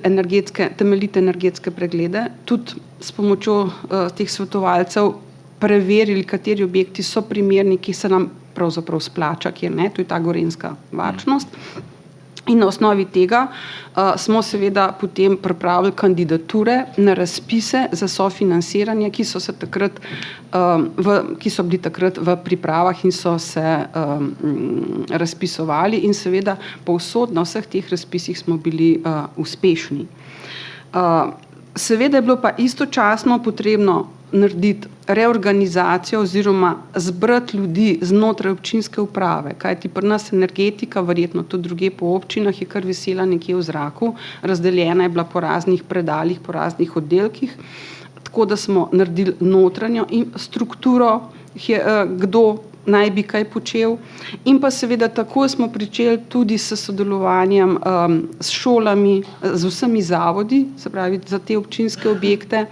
temeljite energetske preglede, tudi s pomočjo teh svetovalcev preverili, kateri objekti so primerni, ki se nam pravzaprav splača, kjer ne, to je ta gorenjska varčnost. In na osnovi tega smo seveda potem pripravili kandidature na razpise za sofinansiranje, ki so bili takrat v pripravah in so se razpisovali, in seveda povsod na vseh teh razpisih smo bili uspešni. Seveda je bilo pa istočasno potrebno narediti reorganizacijo oziroma zbrati ljudi znotraj občinske uprave, kajti pri nas energetika, verjetno tudi drugje po občinah, je kar visela nekje v zraku, razdeljena je bila po raznih predaljih, po raznih oddelkih, tako da smo naredili notranjo strukturo, kdo naj bi kaj počel, in pa seveda tako smo pričeli tudi s sodelovanjem s šolami, z vsemi zavodi, se pravi za te občinske objekte,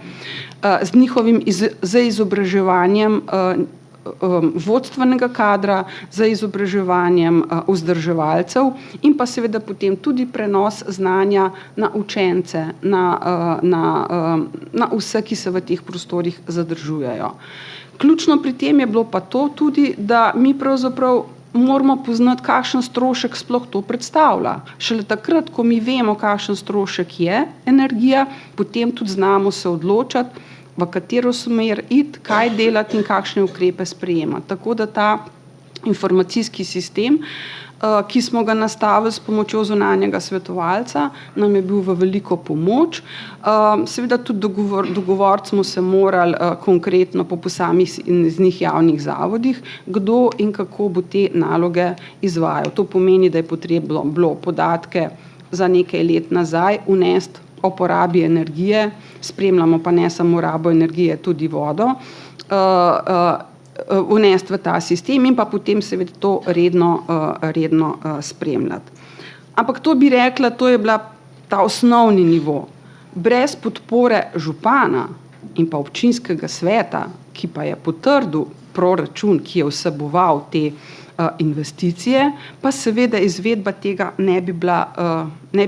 z njihovim z izobraževanjem vodstvenega kadra, z izobraževanjem vzdrževalcev in pa seveda potem tudi prenos znanja na učence, na vse, ki se v teh prostorih zadržujejo. Ključno pri tem je bilo pa to tudi, da mi pravzaprav moramo poznati, kakšen strošek sploh to predstavlja. Šele takrat, ko mi vemo, kakšen strošek je energija, potem tudi znamo se odločati, v katero smer iti, kaj delati in kakšne ukrepe sprejemati. Tako da ta informacijski sistem, ki smo ga nastavili s pomočjo zunanjega svetovalca, nam je bil v veliko pomoč. Seveda tudi dogovoriti smo se morali konkretno po posameznih javnih zavodih, kdo in kako bo te naloge izvajal. To pomeni, da je potrebno bilo podatke za nekaj let nazaj unesti o porabi energije, spremljamo pa ne samo rabo energije, tudi vodo, vnesti v ta sistem in pa potem seveda to redno spremljati. Ampak to bi rekla, to je bila ta osnovni nivo. Brez podpore župana in pa občinskega sveta, ki pa je potrdil proračun, ki je vseboval te investicije, pa seveda izvedba tega ne bi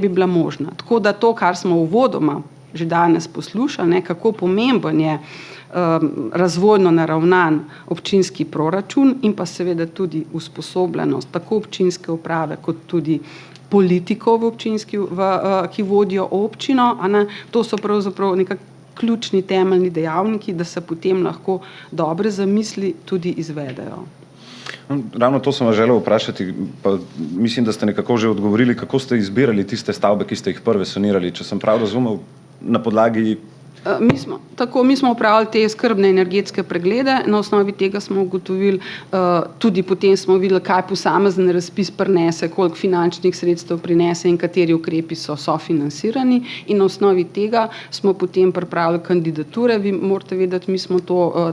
bila možna. Tako da to, kar smo uvodoma že danes poslušali, kako pomemben je razvojno naravnan občinski proračun in pa seveda tudi usposobljenost tako občinske uprave kot tudi politikov ki vodijo občino, to so pravzaprav nekako ključni temeljni dejavniki, da se potem lahko dobre zamisli tudi izvedejo. Ravno to sem vas želel vprašati, pa mislim, da ste nekako že odgovorili, kako ste izbirali tiste stavbe, ki ste jih prve sanirali, če sem prav razumel, na podlagi. Mi smo opravili te skrbne energetske preglede, na osnovi tega smo ugotovili, tudi potem smo videli, kaj posamezen razpis prinese, koliko finančnih sredstev prinese in kateri ukrepi so sofinansirani, in na osnovi tega smo potem pripravili kandidature. Vi morate vedeti, mi smo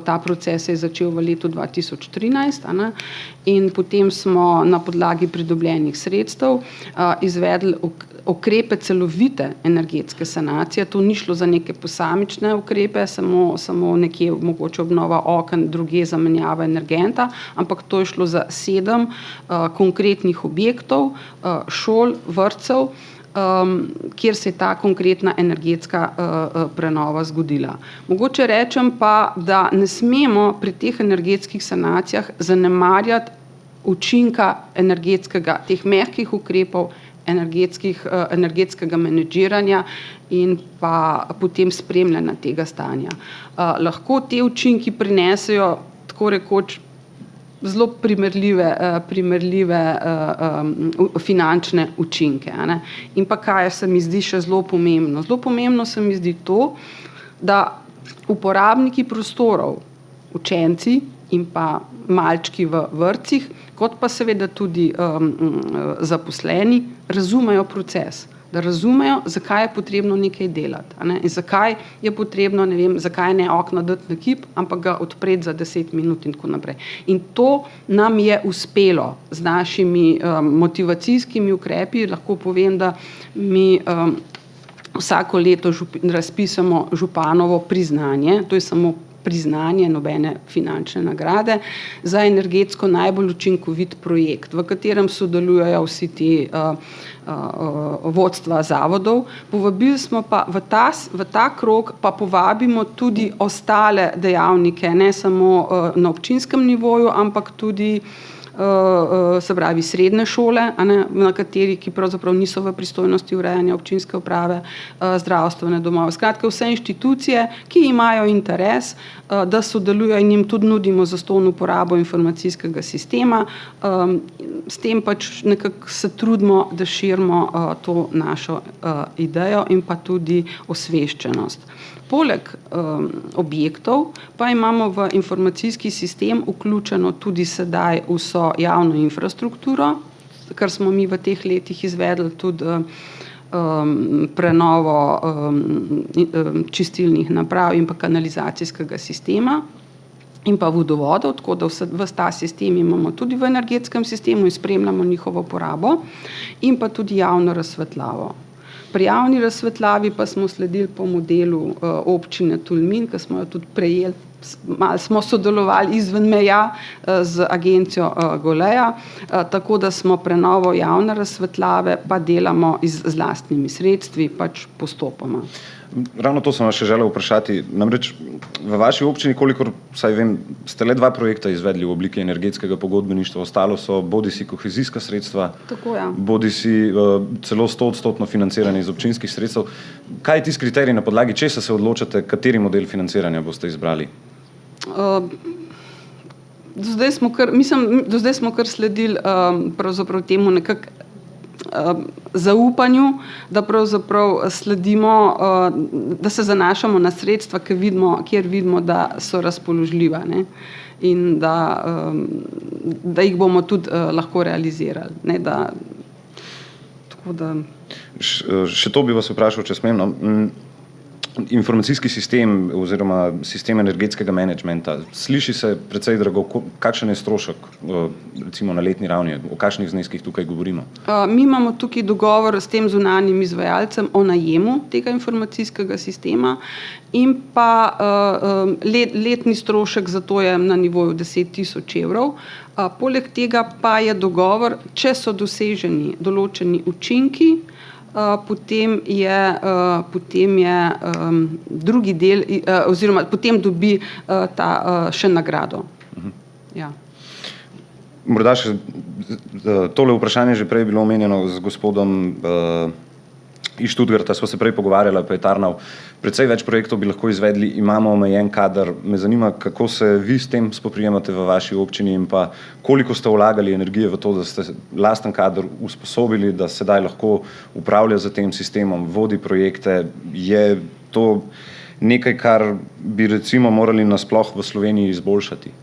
ta proces je začel v letu 2013, in potem smo na podlagi pridobljenih sredstev izvedli ukrepe celovite energetske sanacije. To ni šlo za neke posamične ukrepe, samo nekje mogoče obnova oken, druge zamenjava energenta, ampak to je šlo za 7 konkretnih objektov, šol, vrtcev, kjer se je ta konkretna energetska prenova zgodila. Mogoče rečem pa, da ne smemo pri teh energetskih sanacijah zanemarjati učinka teh mehkih ukrepov, energetskega menedžiranja in pa potem spremljanja tega stanja. Lahko te učinki prinesejo tako rekoč zelo primerljive finančne učinke. In pa kaj se mi zdi še zelo pomembno? Zelo pomembno se mi zdi to, da uporabniki prostorov, učenci in pa malčki v vrtcih, kot pa seveda tudi zaposleni, razumejo proces. da razumejo, zakaj je potrebno nekaj delati, a ne? In zakaj je potrebno, ne vem, zakaj ne okno dati na kip, ampak ga odpreti za 10 minut in tako naprej. In to nam je uspelo z našimi motivacijskimi ukrepi. Lahko povem, da mi vsako leto razpisamo županovo priznanje, to je samo priznanje, nobene finančne nagrade, za energetsko najbolj učinkovit projekt, v katerem sodelujejo vsi ti vodstva zavodov. Povabili smo pa v ta krog pa povabimo tudi ostale dejavnike, ne samo na občinskem nivoju, ampak tudi se pravi srednje šole, na kateri, ki pravzaprav niso v pristojnosti urejanja občinske uprave, zdravstvene domove. Skratka, vse inštitucije, ki imajo interes, da sodelujo in jim tudi nudimo zastonj uporabo informacijskega sistema. S tem pač nekako se trudimo, da širimo to našo idejo in pa tudi osveščenost. Poleg objektov pa imamo v informacijski sistem vključeno tudi sedaj vso javno infrastrukturo, kar smo mi v teh letih izvedli tudi prenovo čistilnih naprav in pa kanalizacijskega sistema in pa vodovodov, tako da ves ta sistem imamo tudi v energetskem sistemu in spremljamo njihovo porabo in pa tudi javno razsvetljavo. Pri javni razsvetljavi pa smo sledili po modelu občine Tolmin, ki smo jo tudi prejeli, malo smo sodelovali izven meja z agencijo Goleja, tako da smo prenovo javne razsvetljave pa delamo z lastnimi sredstvi, pač postopoma. Ravno to sem vas še želel vprašati. Namreč v vaši občini, kolikor vsaj vem, ste le 2 projekta izvedli v obliki energetskega pogodbeništva, ostalo so bodisi kohezijska sredstva, Tako, ja. bodisi celo 100% financiranje iz občinskih sredstev. Kaj je tisti kriterij, na podlagi česa se odločate, kateri model financiranja boste izbrali? Do zdaj smo kar sledili pravzaprav temu nekako zaupanju, da pravzaprav sledimo, da se zanašamo na sredstva, kjer vidimo, da so razpoložljiva, ne? In da jih bomo tudi lahko realizirali. Ne? Tako da... Še to bi vas vprašal, če smem. Informacijski sistem oziroma sistem energetskega menedžmenta, sliši se precej drago. Kakšen je strošek, recimo na letni ravni, o kakšnih zneskih tukaj govorimo? Mi imamo tukaj dogovor s tem zunanjim izvajalcem o najemu tega informacijskega sistema in pa letni strošek za to je na nivoju 10.000 evrov. Poleg tega pa je dogovor, če so doseženi določeni učinki, potem je drugi del, oziroma potem dobi ta še nagrado. Ja. Morda še tole vprašanje že prej bilo omenjeno z gospodom iz Študgarta, sva se prej pogovarjala, pa je tarnal. Precej več projektov bi lahko izvedli, imamo omejen kader. Me zanima, kako se vi s tem spoprijemate v vaši občini in pa koliko ste vlagali energije v to, da ste lasten kader usposobili, da sedaj lahko upravlja za tem sistemom, vodi projekte. Je to nekaj, kar bi recimo morali nasploh v Sloveniji izboljšati?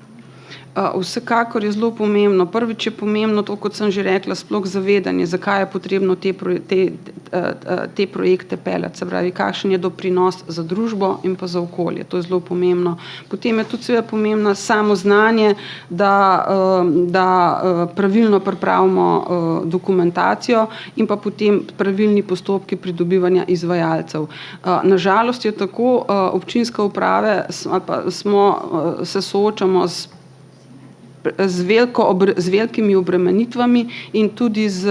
Vsekakor je zelo pomembno. Prvič je pomembno to, kot sem že rekla, sploh zavedanje, zakaj je potrebno te projekte peljati. Se pravi, kakšen je doprinos za družbo in pa za okolje. To je zelo pomembno. Potem je tudi seveda pomembno samo znanje, da pravilno pripravimo dokumentacijo in pa potem pravilni postopki pridobivanja izvajalcev. Na žalost je tako, občinske uprave se soočamo z velikimi obremenitvami in tudi z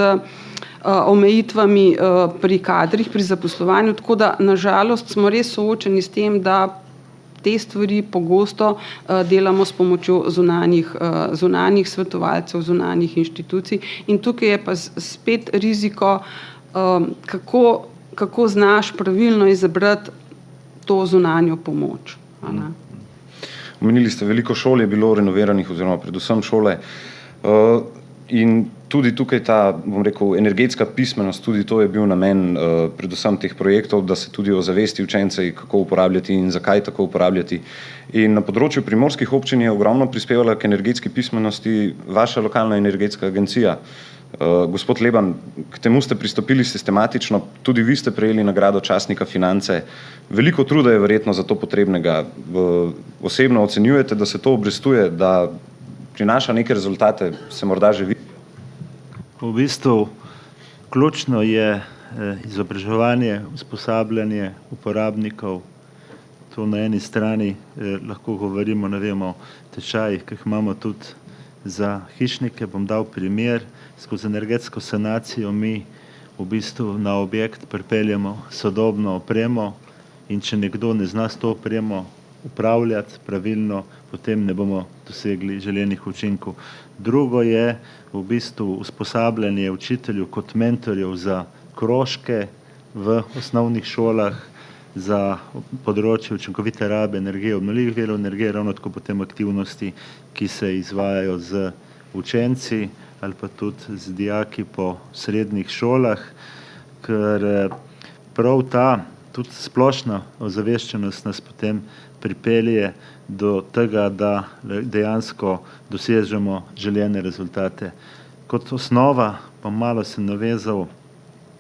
omejitvami pri kadrih, pri zaposlovanju, tako da na žalost smo res soočeni s tem, da te stvari pogosto delamo s pomočjo zunanjih svetovalcev, zunanjih inštitucij in tukaj je pa spet riziko, kako znaš pravilno izbrati to zunanjo pomoč. Omenili ste, veliko šol je bilo renoviranih oziroma predvsem šole in tudi tukaj ta, bom rekel, energetska pismenost, tudi to je bil namen predvsem teh projektov, da se tudi ozavesti učence, kako uporabljati in zakaj tako uporabljati. In na področju primorskih občin je ogromno prispevala k energetski pismenosti vaša lokalna energetska agencija. Gospod Leban, k temu ste pristopili sistematično, tudi vi ste prejeli nagrado častnika finance. Veliko truda je verjetno za to potrebnega. Osebno ocenjujete, da se to obrestuje, da prinaša neke rezultate, se morda že vidi? V bistvu ključno je izobraževanje, usposabljanje uporabnikov. To na eni strani lahko govorimo, ne vem, o tečajih, ki jih imamo tudi za hišnike. Bom dal primer. Skozi energetsko sanacijo mi v bistvu na objekt pripeljemo sodobno opremo in če nekdo ne zna s to opremo upravljati pravilno, potem ne bomo dosegli želenih učinkov. Drugo je v bistvu usposabljanje učiteljev kot mentorjev za krožke v osnovnih šolah, za področje učinkovite rabe energije, obnovljivih virov energije, ravno tako potem aktivnosti, ki se izvajajo z učenci ali pa tudi z dijaki po srednjih šolah, ker prav ta tudi splošna ozaveščenost nas potem pripelje do tega, da dejansko dosežemo želene rezultate. Kot osnova, pa malo sem navezal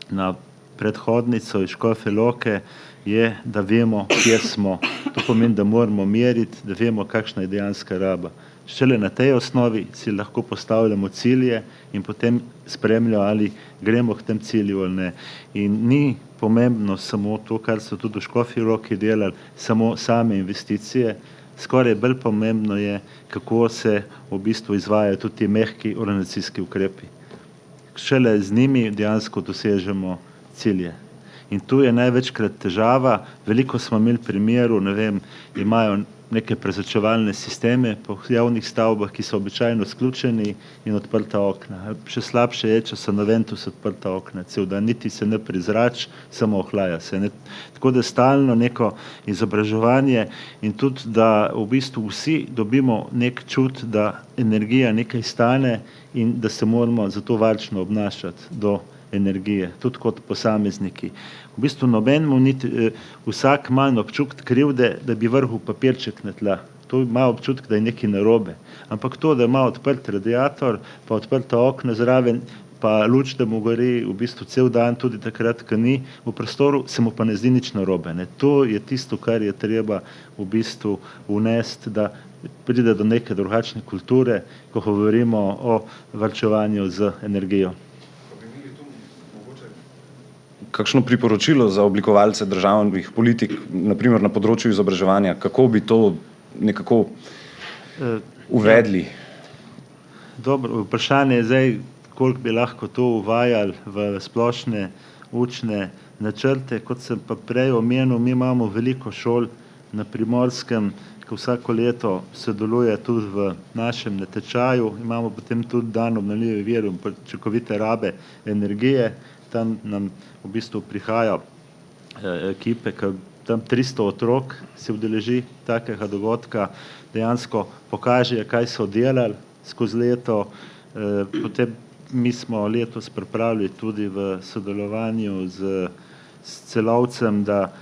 na predhodnico iz Škofje Loke, je, da vemo, kje smo. To pomeni, da moramo meriti, da vemo, kakšna je dejanska raba. Šele na tej osnovi si lahko postavljamo cilje in potem spremljamo, ali gremo k tem cilju ali ne. In ni pomembno samo to, kar so tudi v Škofji Loki delali, samo same investicije. Skoraj bolj pomembno je, kako se v bistvu izvajajo tudi ti mehki organizacijski ukrepi. Šele z njimi dejansko dosežemo cilje. In tu je največkrat težava. Veliko smo imeli primerov, ne vem, imajo neke prezračevalne sisteme po javnih stavbah, ki so običajno sključeni in odprta okna. Še slabše je, če so na Ventus odprta okna, cel dan niti se ne prizrači, samo ohlaja se. Ne. Tako da stalno neko izobraževanje in tudi, da v bistvu vsi dobimo nek čut, da energija nekaj stane in da se moramo zato varčno obnašati do energije, tudi kot posamezniki. V bistvu nobenemu vsak ima občutek krivde, da bi vrgel papirček na tla. To ima občutek, da je nekaj narobe. Ampak to, da ima odprt radiator, pa odprta okna zraven, pa luč, da mu gori v bistvu cel dan, tudi takrat, ko ni v prostoru, se mu pa ne zdi nič narobe. Ne. To je tisto, kar je treba v bistvu vnesti, da pride do neke drugačne kulture, ko govorimo o varčevanju z energijo. Kakšno priporočilo za oblikovalce državnih politik, naprimer na področju izobraževanja, kako bi to nekako uvedli? Dobro, vprašanje je zdaj, koliko bi lahko to uvajali v splošne učne načrte. Kot sem pa prej omenil, mi imamo veliko šol na Primorskem, ki vsako leto sodeluje tudi v našem natečaju. Imamo potem tudi dan obnovljivih virov in učinkovite rabe energije. Tam nam v bistvu prihajajo ekipe, ki tam 300 otrok se udeleži takega dogodka, dejansko pokažejo, kaj so delali skozi leto. Potem mi smo letos pripravili tudi v sodelovanju z Celovcem, da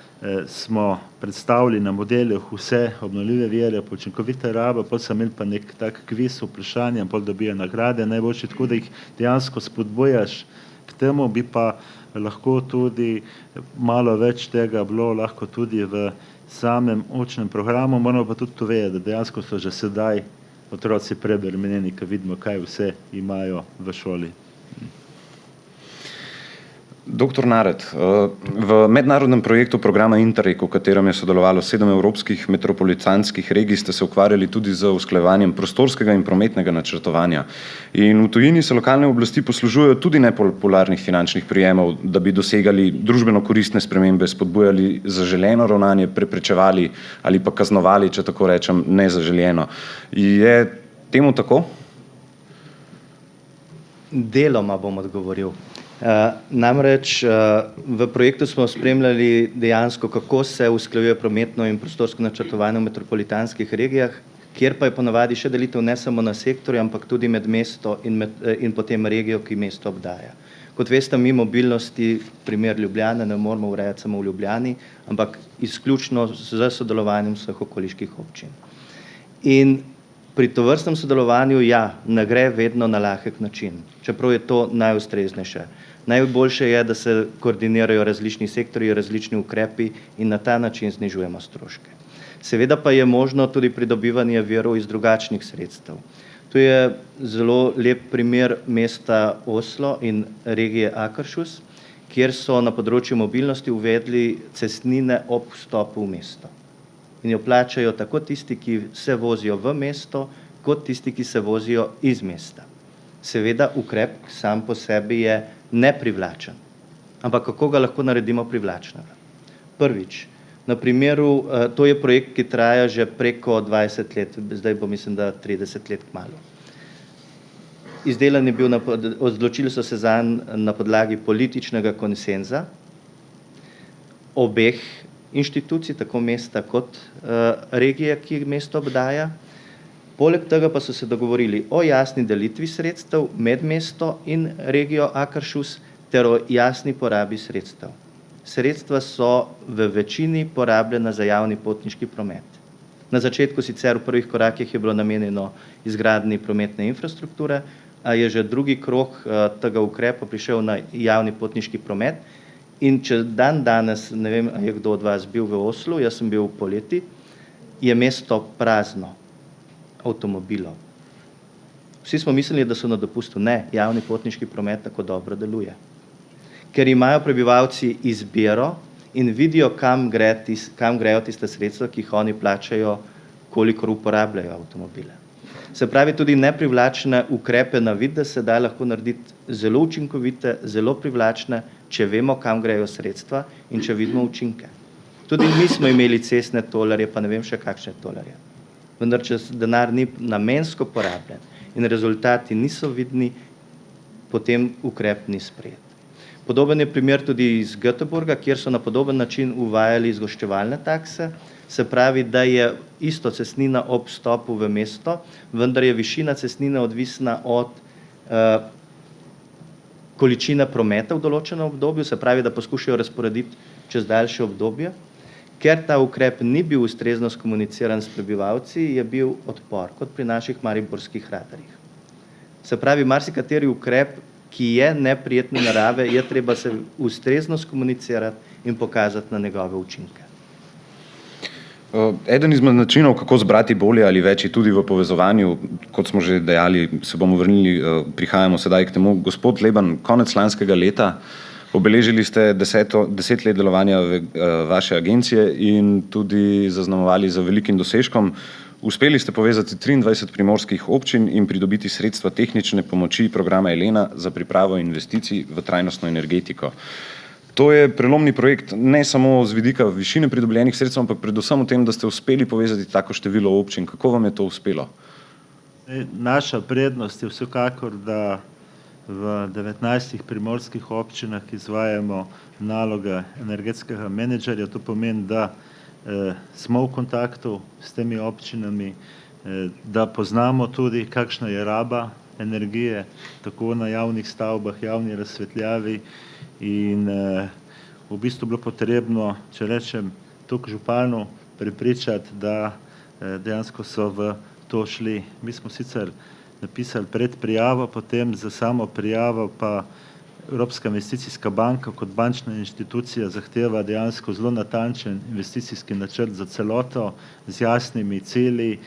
smo predstavili na modelih vse obnovljive vire, učinkovite rabe, potem so imeli pa nek tak kviz vprašanja, potem dobijo nagrade, najboljši, tako da jih dejansko spodbujaš. K temu bi pa lahko tudi malo več tega bilo lahko tudi v samem učnem programu, moramo pa tudi to vedeti, da dejansko so že sedaj otroci prebremenjeni, ko vidimo, kaj vse imajo v šoli. Doktor Naret, v mednarodnem projektu programa Interreg, v katerem je sodelovalo 7 evropskih metropolitanskih regij, ste se ukvarjali tudi z usklajevanjem prostorskega in prometnega načrtovanja. In v tujini se lokalne oblasti poslužujejo tudi nepopularnih finančnih prijemov, da bi dosegali družbeno koristne spremembe, spodbujali zaželeno ravnanje, preprečevali ali pa kaznovali, če tako rečem, nezaželjeno. Je temu tako? Deloma bom odgovoril. Namreč v projektu smo spremljali dejansko, kako se usklajuje prometno in prostorsko načrtovanje v metropolitanskih regijah, kjer pa je ponavadi še delitev ne samo na sektorje, ampak tudi med mesto in potem regijo, ki mesto obdaja. Kot veste, mi mobilnosti, primer Ljubljane, ne moramo urejati samo v Ljubljani, ampak izključno z sodelovanjem vseh okoliških občin. In Pri tovrstnem sodelovanju, ja, ne gre vedno na lahek način, čeprav je to najustreznejše. Najboljše je, da se koordinirajo različni sektorji, različni ukrepi in na ta način znižujemo stroške. Seveda pa je možno tudi pridobivanje virov iz drugačnih sredstev. Tu je zelo lep primer mesta Oslo in regije Akershus, kjer so na področju mobilnosti uvedli cestnine ob vstopu v mesto. In jo plačajo tako tisti, ki se vozijo v mesto, kot tisti, ki se vozijo iz mesta. Seveda ukrep sam po sebi je neprivlačen. Ampak kako ga lahko naredimo privlačnega? Prvič, na primeru, to je projekt, ki traja že preko 20 let, zdaj bo mislim, da 30 let kmalu. Izdelan je bil, odločili so se zanj na podlagi političnega konsenza obeh inštitucij, tako mesta kot regije, ki mesto obdaja. Poleg tega pa so se dogovorili o jasni delitvi sredstev med mesto in regijo Akershus ter o jasni porabi sredstev. Sredstva so v večini porabljena za javni potniški promet. Na začetku sicer v prvih korakih je bilo namenjeno izgradnji prometne infrastrukture, a je že drugi krog tega ukrepa prišel na javni potniški promet. In če danes, ne vem, je kdo od vas bil v Oslu, jaz sem bil v poleti, je mesto prazno avtomobilov. Vsi smo mislili, da so na dopustu. Ne, javni potniški promet tako dobro deluje. Ker imajo prebivalci izbiro in vidijo, kam grejo tiste sredstva, ki jih oni plačajo, kolikor uporabljajo avtomobile. Se pravi, tudi neprivlačne ukrepe na vid, da se da lahko narediti zelo učinkovite, zelo privlačne, če vemo, kam grejo sredstva in če vidimo učinke. Tudi mi smo imeli cestne tolarje, pa ne vem še kakšne tolarje. Vendar, če denar ni namensko porabljen in rezultati niso vidni, potem ukrep ni sprejet. Podoben je primer tudi iz Göteborga, kjer so na podoben način uvajali zgoščevalne takse, se pravi, da je isto cestnina ob vstopu v mesto, vendar je višina cestnine odvisna od količine prometa v določenem obdobju, se pravi, da poskušajo razporediti čez daljše obdobje. Ker ta ukrep ni bil ustrezno skomuniciran s prebivalci, je bil odpor, kot pri naših mariborskih radarjih. Se pravi, marsikateri ukrep, ki je neprijetne narave, je treba se ustrezno skomunicirati in pokazati na njegove učinke. Eden izmed načinov, kako zbrati bolje ali več, je tudi v povezovanju, kot smo že dejali, se bomo vrnili, prihajamo sedaj k temu. Gospod Leban, konec lanskega leta obeležili ste 10 let delovanja vaše agencije in tudi zaznamovali za velikim dosežkom. Uspeli ste povezati 23 primorskih občin in pridobiti sredstva tehnične pomoči programa Elena za pripravo investicij v trajnostno energetiko. To je prelomni projekt ne samo z vidika višine pridobljenih sredstev, ampak predvsem v tem, da ste uspeli povezati tako število občin. Kako vam je to uspelo? Naša prednost je vsekakor, da v 19 primorskih občinah izvajamo naloge energetskega menedžerja. To pomeni, da smo v kontaktu s temi občinami, da poznamo tudi, kakšna je raba energije, tako na javnih stavbah, javni razsvetljavi. In v bistvu bilo potrebno, če rečem, tukaj županu prepričati, da dejansko so v to šli. Mi smo sicer napisali predprijavo, potem za samo prijavo pa Evropska investicijska banka kot bančna inštitucija zahteva dejansko zelo natančen investicijski načrt za celoto z jasnimi cilji,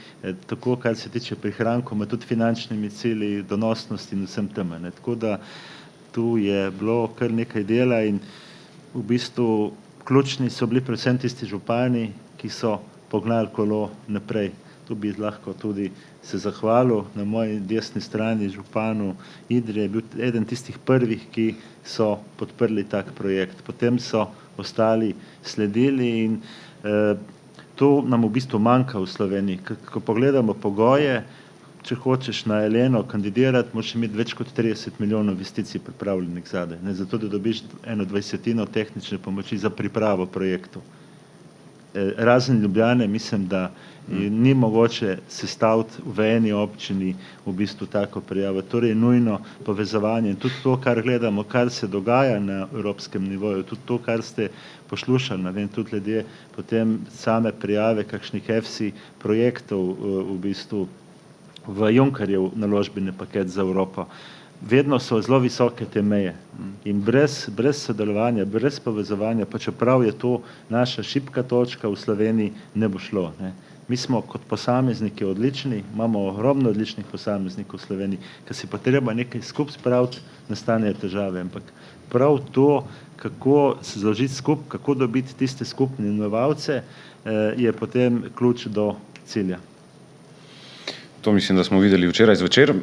tako kar se tiče prihrankov, ima tudi finančnimi cilji, donosnosti in vsem tem. Tako da tu je bilo kar nekaj dela in v bistvu ključni so bili predvsem tisti župani, ki so pognali kolo naprej. Tu bi lahko tudi se zahvalil na moji desni strani županu Idrije, je bil eden tistih prvih, ki so podprli tak projekt. Potem so ostali sledili in to nam v bistvu manjka v Sloveniji. Ko pogledamo pogoje, če hočeš na Eleno kandidirati, moraš imeti več kot 30 milijonov investicij pripravljenih zadaj, zato da dobiš 1/20 tehnične pomoči za pripravo projektov. Razen Ljubljane, mislim, da ni mogoče sestaviti v eni občini v bistvu tako prijavo. Torej je nujno povezovanje in tudi to, kar gledamo, kar se dogaja na evropskem nivoju, tudi to, kar ste poslušali, ne vem, tudi ljudje potem same prijave kakšnih EFSI projektov v bistvu v Junckerjev naložbeni paket za Evropo. Vedno so zelo visoke te meje in brez sodelovanja, brez povezovanja, pa čeprav je to naša šibka točka v Sloveniji, ne bo šlo. Ne. Mi smo kot posamezniki odlični, imamo ogromno odličnih posameznikov v Sloveniji, ker si pa treba nekaj skupaj spraviti, nastanejo težave, ampak prav to, kako se zložiti skupaj, kako dobiti tiste skupne inovalce, je potem ključ do cilja. To mislim, da smo videli včeraj zvečer.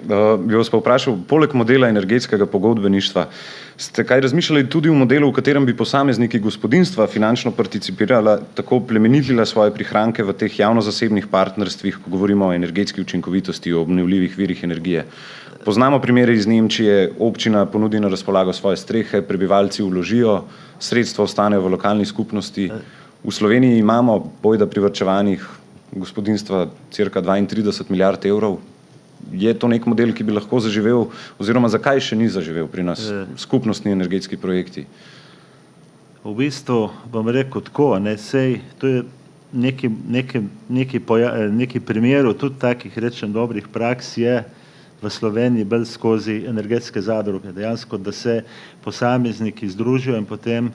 Bi vas pa vprašal, poleg modela energetskega pogodbeništva, ste kaj razmišljali tudi o modelu, v katerem bi posamezniki gospodinjstva finančno participirala, tako plemenitila svoje prihranke v teh javno-zasebnih partnerstvih, ko govorimo o energetski učinkovitosti, o obnovljivih virih energije? Poznamo primere iz Nemčije, občina ponudi na razpolago svoje strehe, prebivalci vložijo, sredstva ostanejo v lokalni skupnosti. V Sloveniji imamo bojda privarčevanih gospodinjstva cirka 32 milijard evrov. Je to nek model, ki bi lahko zaživel, oziroma zakaj še ni zaživel pri nas skupnostni energetski projekti? V bistvu bom rekel tako, sej to je neki primerov, tudi takih rečem dobrih praks je v Sloveniji bolj skozi energetske zadruge. Dejansko, da se posamezniki združijo in potem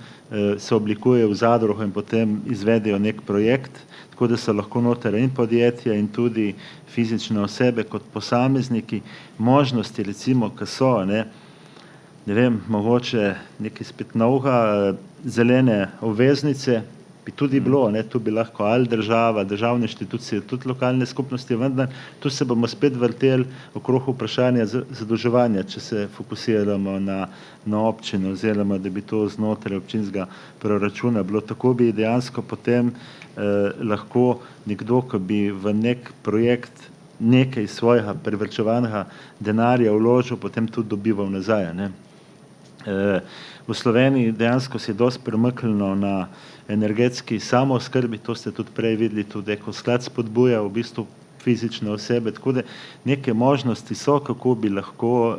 se oblikujejo v zadrugo in potem izvedejo nek projekt, tako da so lahko noter in podjetja in tudi fizične osebe kot posamezniki. Možnosti recimo, ki so, ne vem, mogoče nekaj spet novega, zelene obveznice, bi tudi bilo, tu bi lahko ali država, državne inštitucije, tudi lokalne skupnosti, vendar tu se bomo spet vrteli okrog vprašanja zadolževanja, če se fokusiramo na občino, oziroma da bi to znotraj občinskega proračuna bilo. Tako bi dejansko potem lahko nekdo, ki bi v nek projekt nekaj svojega privarčevanega denarja vložil, potem tudi dobival nazaj. V Sloveniji dejansko se je dosti premaknilo na energetski samooskrbi, to ste tudi prej videli, tudi Ekosklad spodbuja v bistvu fizične osebe, tako da neke možnosti so, kako bi lahko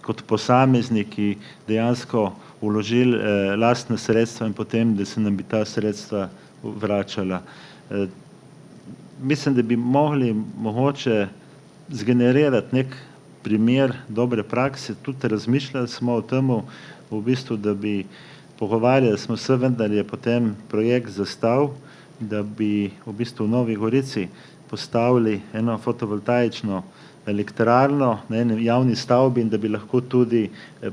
kot posamezniki dejansko vložili lastna sredstva in potem, da se nam bi ta sredstva vračala. Mislim, da bi mogli mogoče zgenerirati nek primer dobre prakse, tudi razmišljali smo o tem, v bistvu, da bi pogovarjali smo se, vendar je potem projekt zastal, da bi v bistvu v Novi Gorici postavili eno fotovoltaično elektrarno na enem javni stavbi in da bi lahko tudi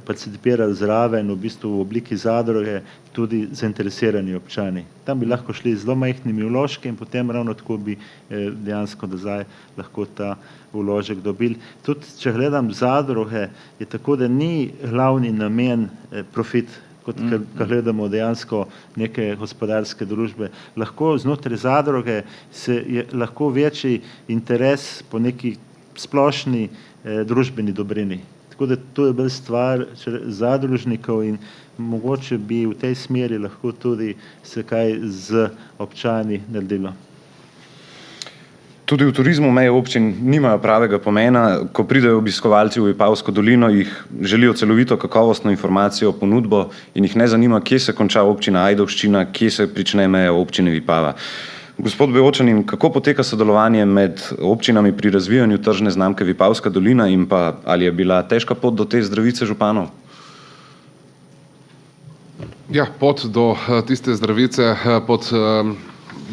participirali zraven v bistvu v obliki zadruge tudi zainteresirani občani. Tam bi lahko šli z zelo majhnimi vložki in potem ravno tako bi dejansko nazaj lahko ta vložek dobili. Tudi, če gledam zadruge, je tako, da ni glavni namen profit, kot gledamo dejansko neke gospodarske družbe. Lahko znotraj zadruge je lahko večji interes po neki splošni družbeni dobrini. Tako da to je bolj stvar zadružnikov in mogoče bi v tej smeri lahko tudi se kaj z občani naredilo. Tudi v turizmu meje občin nimajo pravega pomena. Ko pridejo obiskovalci v Vipavsko dolino, jih želijo celovito kakovostno informacijo, ponudbo in jih ne zanima, kje se konča občina Ajdovščina, kje se prične meja občine Vipava. Gospod Beočanin, kako poteka sodelovanje med občinami pri razvijanju tržne znamke Vipavska dolina in pa ali je bila težka pot do te zdravice županov? Ja, pot do tiste zdravice pod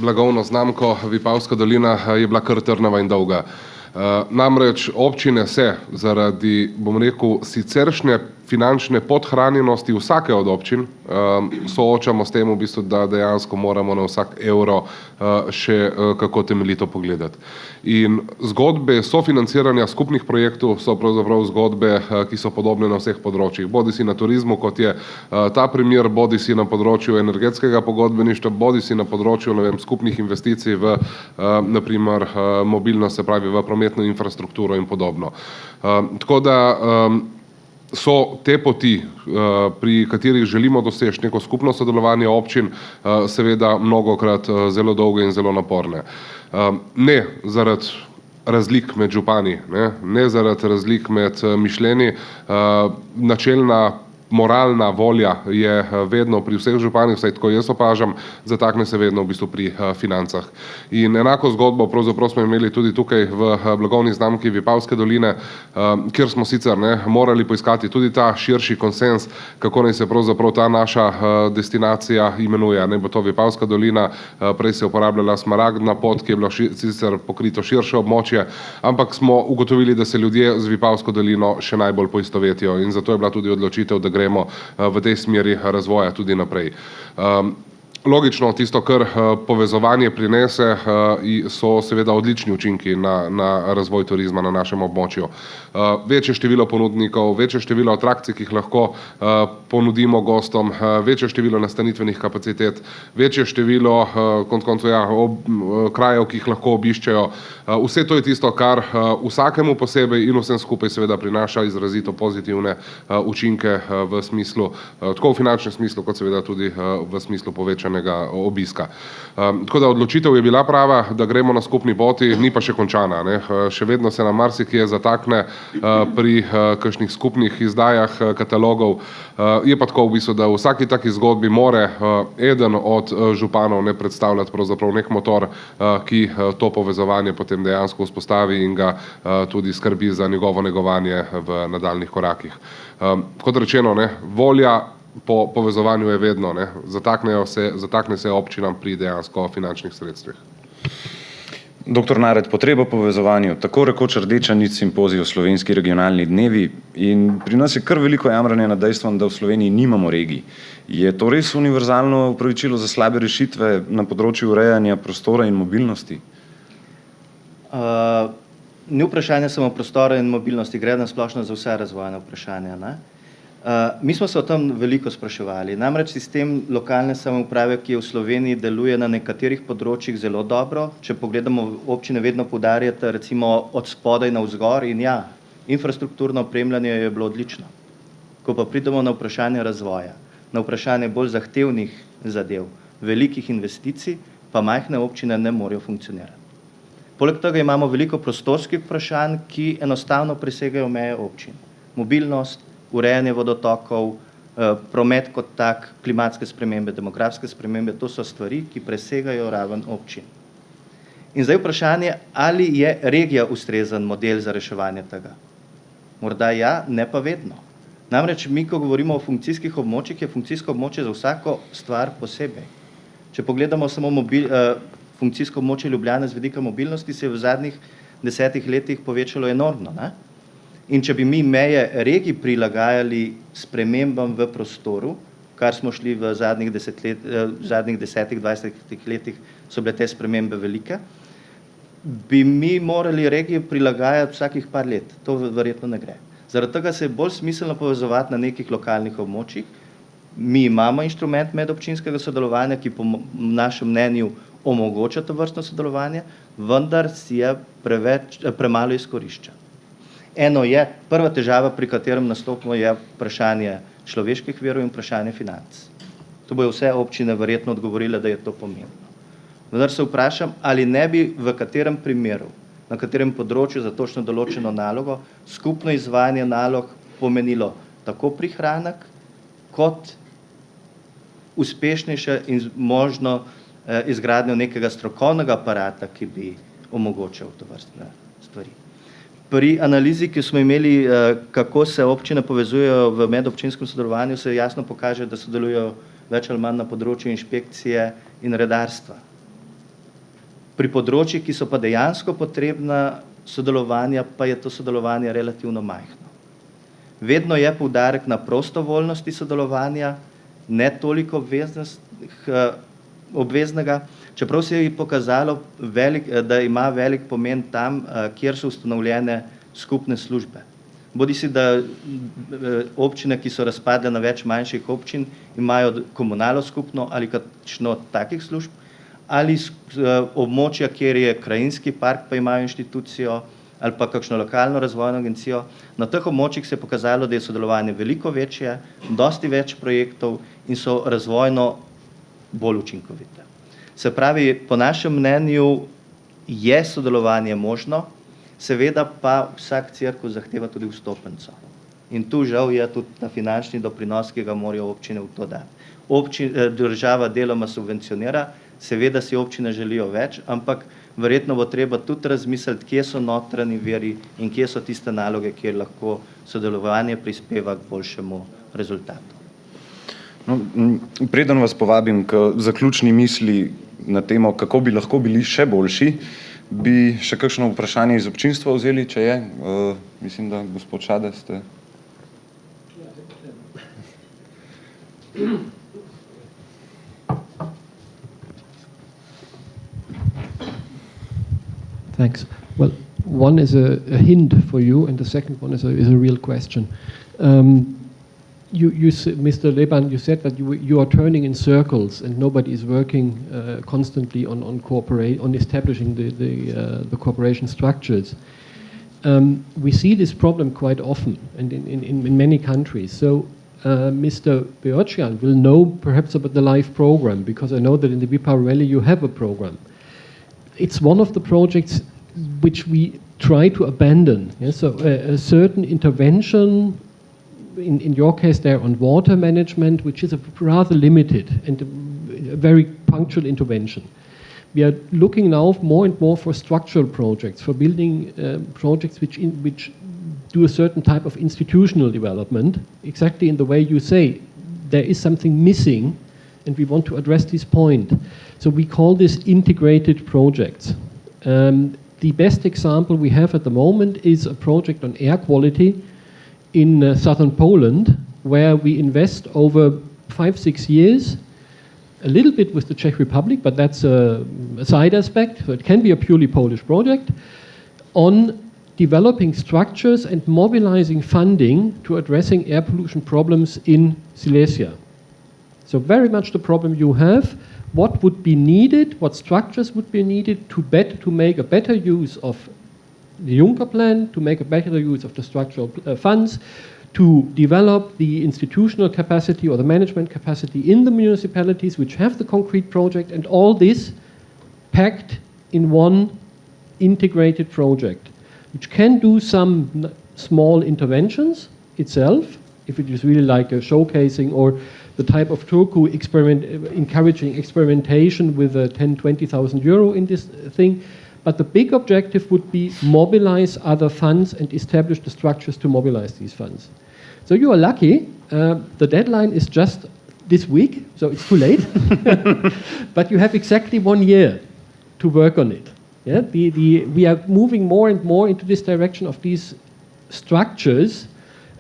blagovno znamko Vipavska dolina je bila kar trnava in dolga. Namreč občine se zaradi, bom rekel, siceršnje finančne podhranjenosti vsake od občin soočamo s tem, v bistvu, da dejansko moramo na vsak evro še kako temeljito pogledati. In zgodbe sofinanciranja skupnih projektov so pravzaprav zgodbe, ki so podobne na vseh področjih. Bodisi na turizmu, kot je ta primer, bodisi na področju energetskega pogodbeništva, bodisi na področju, skupnih investicij v, naprimer, mobilnost, se pravi v prometno infrastrukturo in podobno. Tako da so te poti, pri katerih želimo doseči neko skupno sodelovanje občin, seveda mnogokrat zelo dolge in zelo naporne. Ne zaradi razlik med župani, ne zaradi razlik med mišljenji. Načelna moralna volja je vedno pri vseh županih, vsaj tako jaz opažam, zatakne se vedno v bistvu pri financah. In enako zgodbo pravzaprav smo imeli tudi tukaj v blagovni znamki Vipavske doline, kjer smo sicer morali poiskati tudi ta širši konsens, kako naj se pravzaprav ta naša destinacija imenuje. Naj bo to Vipavska dolina, prej se je uporabljala Smaragdna pot, ki je bilo sicer pokrito širše območje, ampak smo ugotovili, da se ljudje z Vipavsko dolino še najbolj poistovetijo in zato je bila tudi odločitev, da gremo v tej smeri razvoja tudi naprej. Logično, tisto, kar povezovanje prinese, so seveda odlični učinki na razvoj turizma na našem območju. Večje število ponudnikov, večje število atrakcij, ki jih lahko ponudimo gostom, večje število nastanitvenih kapacitet, večje število krajev, ki jih lahko obiščejo. Vse to je tisto, kar vsakemu posebej in vsem skupaj seveda prinaša izrazito pozitivne učinke v smislu, tako v finančnem smislu, kot seveda tudi v smislu povečanja obiska. Tako da odločitev je bila prava, da gremo na skupni poti, ni pa še končana. Še vedno se nam marsikje zatakne pri kakšnih skupnih izdajah katalogov. Je pa tako v bistvu, da v vsaki taki zgodbi more eden od županov predstavljati pravzaprav nek motor, ki to povezovanje potem dejansko vzpostavi in ga tudi skrbi za njegovo negovanje v nadaljnjih korakih. Kot rečeno, volja po povezovanju je vedno, zatakne se občinam pri dejansko finančnih sredstvih. Doktor Nared, potreba po povezovanju, tako rekoč rdeča nit simpozij o slovenski regionalni dnevi in pri nas je kar veliko jamranja nad dejstvom, da v Sloveniji nimamo regij. Je to res univerzalno opravičilo za slabe rešitve na področju urejanja prostora in mobilnosti? Ni vprašanje samo prostora in mobilnosti, gre na splošno za vse razvojne vprašanja. Mi smo se o tem veliko spraševali. Namreč sistem lokalne samouprave, ki je v Sloveniji deluje na nekaterih področjih zelo dobro, če pogledamo, občine vedno poudarjate recimo od spodaj na vzgor in ja, infrastrukturno opremljanje je bilo odlično. Ko pa pridemo na vprašanje razvoja, na vprašanje bolj zahtevnih zadev, velikih investicij, pa majhne občine ne morejo funkcionirati. Poleg tega imamo veliko prostorskih vprašanj, ki enostavno presegajo meje občin. Mobilnost, urejanje vodotokov, promet kot tak, klimatske spremembe, demografske spremembe, to so stvari, ki presegajo raven občin. In zdaj vprašanje, ali je regija ustrezen model za reševanje tega? Morda ja, ne pa vedno. Namreč mi, ko govorimo o funkcijskih območjih, je funkcijsko območje za vsako stvar posebej. Če pogledamo samo funkcijsko območje Ljubljane z vidika mobilnosti, se je v zadnjih 10 letih povečalo enormno. In če bi mi meje regij prilagajali spremembam v prostoru, kar smo šli v zadnjih 10-20 letih, so bile te spremembe velike, bi mi morali regije prilagajati vsakih par let. To verjetno ne gre. Zaradi tega se je bolj smiselno povezovati na nekih lokalnih območjih. Mi imamo inštrument medobčinskega sodelovanja, ki po našem mnenju omogoča to vrstno sodelovanje, vendar si je premalo izkorišča. Eno je, prva težava, pri katerem nastopimo, je vprašanje človeških virov in vprašanje financ. To bojo vse občine verjetno odgovorile, da je to pomembno. Vendar se vprašam, ali ne bi v katerem primeru, na katerem področju za točno določeno nalogo, skupno izvajanje nalog pomenilo tako prihranek, kot uspešnejše in možno izgradnjo nekega strokovnega aparata, ki bi omogočal to vrstne stvari. Pri analizi, ki smo imeli, kako se občine povezujejo v medobčinskem sodelovanju, se jasno pokaže, da sodelujejo več ali manj na področju inšpekcije in redarstva. Pri področjih, ki so pa dejansko potrebna sodelovanja, pa je to sodelovanje relativno majhno. Vedno je poudarek na prostovoljnosti sodelovanja, ne toliko obveznega, čeprav se je pokazalo, da ima velik pomen tam, kjer so ustanovljene skupne službe. Bodisi da občine, ki so razpadle na več manjših občin, imajo komunalo skupno ali kakšno od takih služb, ali območja, kjer je krajinski park, pa imajo inštitucijo, ali pa kakšno lokalno razvojno agencijo. Na teh območjih se je pokazalo, da je sodelovanje veliko večje, dosti več projektov in so razvojno bolj učinkovite. Se pravi, po našem mnenju je sodelovanje možno, seveda pa vsak cirkus zahteva tudi vstopenco. In tu žal je tudi ta finančni doprinos, ki ga morajo občine v to dati. Država deloma subvencionira, seveda si občine želijo več, ampak verjetno bo treba tudi razmisliti, kje so notranji viri in kje so tiste naloge, kjer lahko sodelovanje prispeva k boljšemu rezultatu. No, preden vas povabim k zaključni misli na temo, kako bi lahko bili še boljši, bi še kakšno vprašanje iz občinstva vzeli, če je. Mislim, da gospod Šade ste. Thanks. Well, one is a hint for you, and the second one is a real question. Mr. Leban, you said that you are turning in circles, and nobody is working constantly on establishing the cooperation structures. We see this problem quite often, and in many countries. So, Mr. Beocian will know perhaps about the LIFE program, because I know that in the Bipar Valley you have a program. It's one of the projects which we try to abandon. Yeah? So a certain intervention, in your case there on water management, which is a rather limited and a very punctual intervention. We are looking now more and more for structural projects, for building projects which do a certain type of institutional development, exactly in the way you say. There is something missing, and we want to address this point. So we call this integrated projects. The best example we have at the moment is a project on air quality in southern Poland, where we invest over 5-6 years, a little bit with the Czech Republic, but that's a side aspect, so it can be a purely Polish project, on developing structures and mobilizing funding to addressing air pollution problems in Silesia. So very much the problem you have, what would be needed, what structures would be needed to make a better use of the Juncker plan, to make a better use of the structural funds, to develop the institutional capacity or the management capacity in the municipalities which have the concrete project, and all this packed in one integrated project, which can do some small interventions itself, if it is really like a showcasing or the type of Turku encouraging experimentation with 10-20,000 euro in this thing. But the big objective would be mobilize other funds and establish the structures to mobilize these funds. So you are lucky. The deadline is just this week, so it's too late. But you have exactly 1 year to work on it. Yeah? We are moving more and more into this direction of these structures,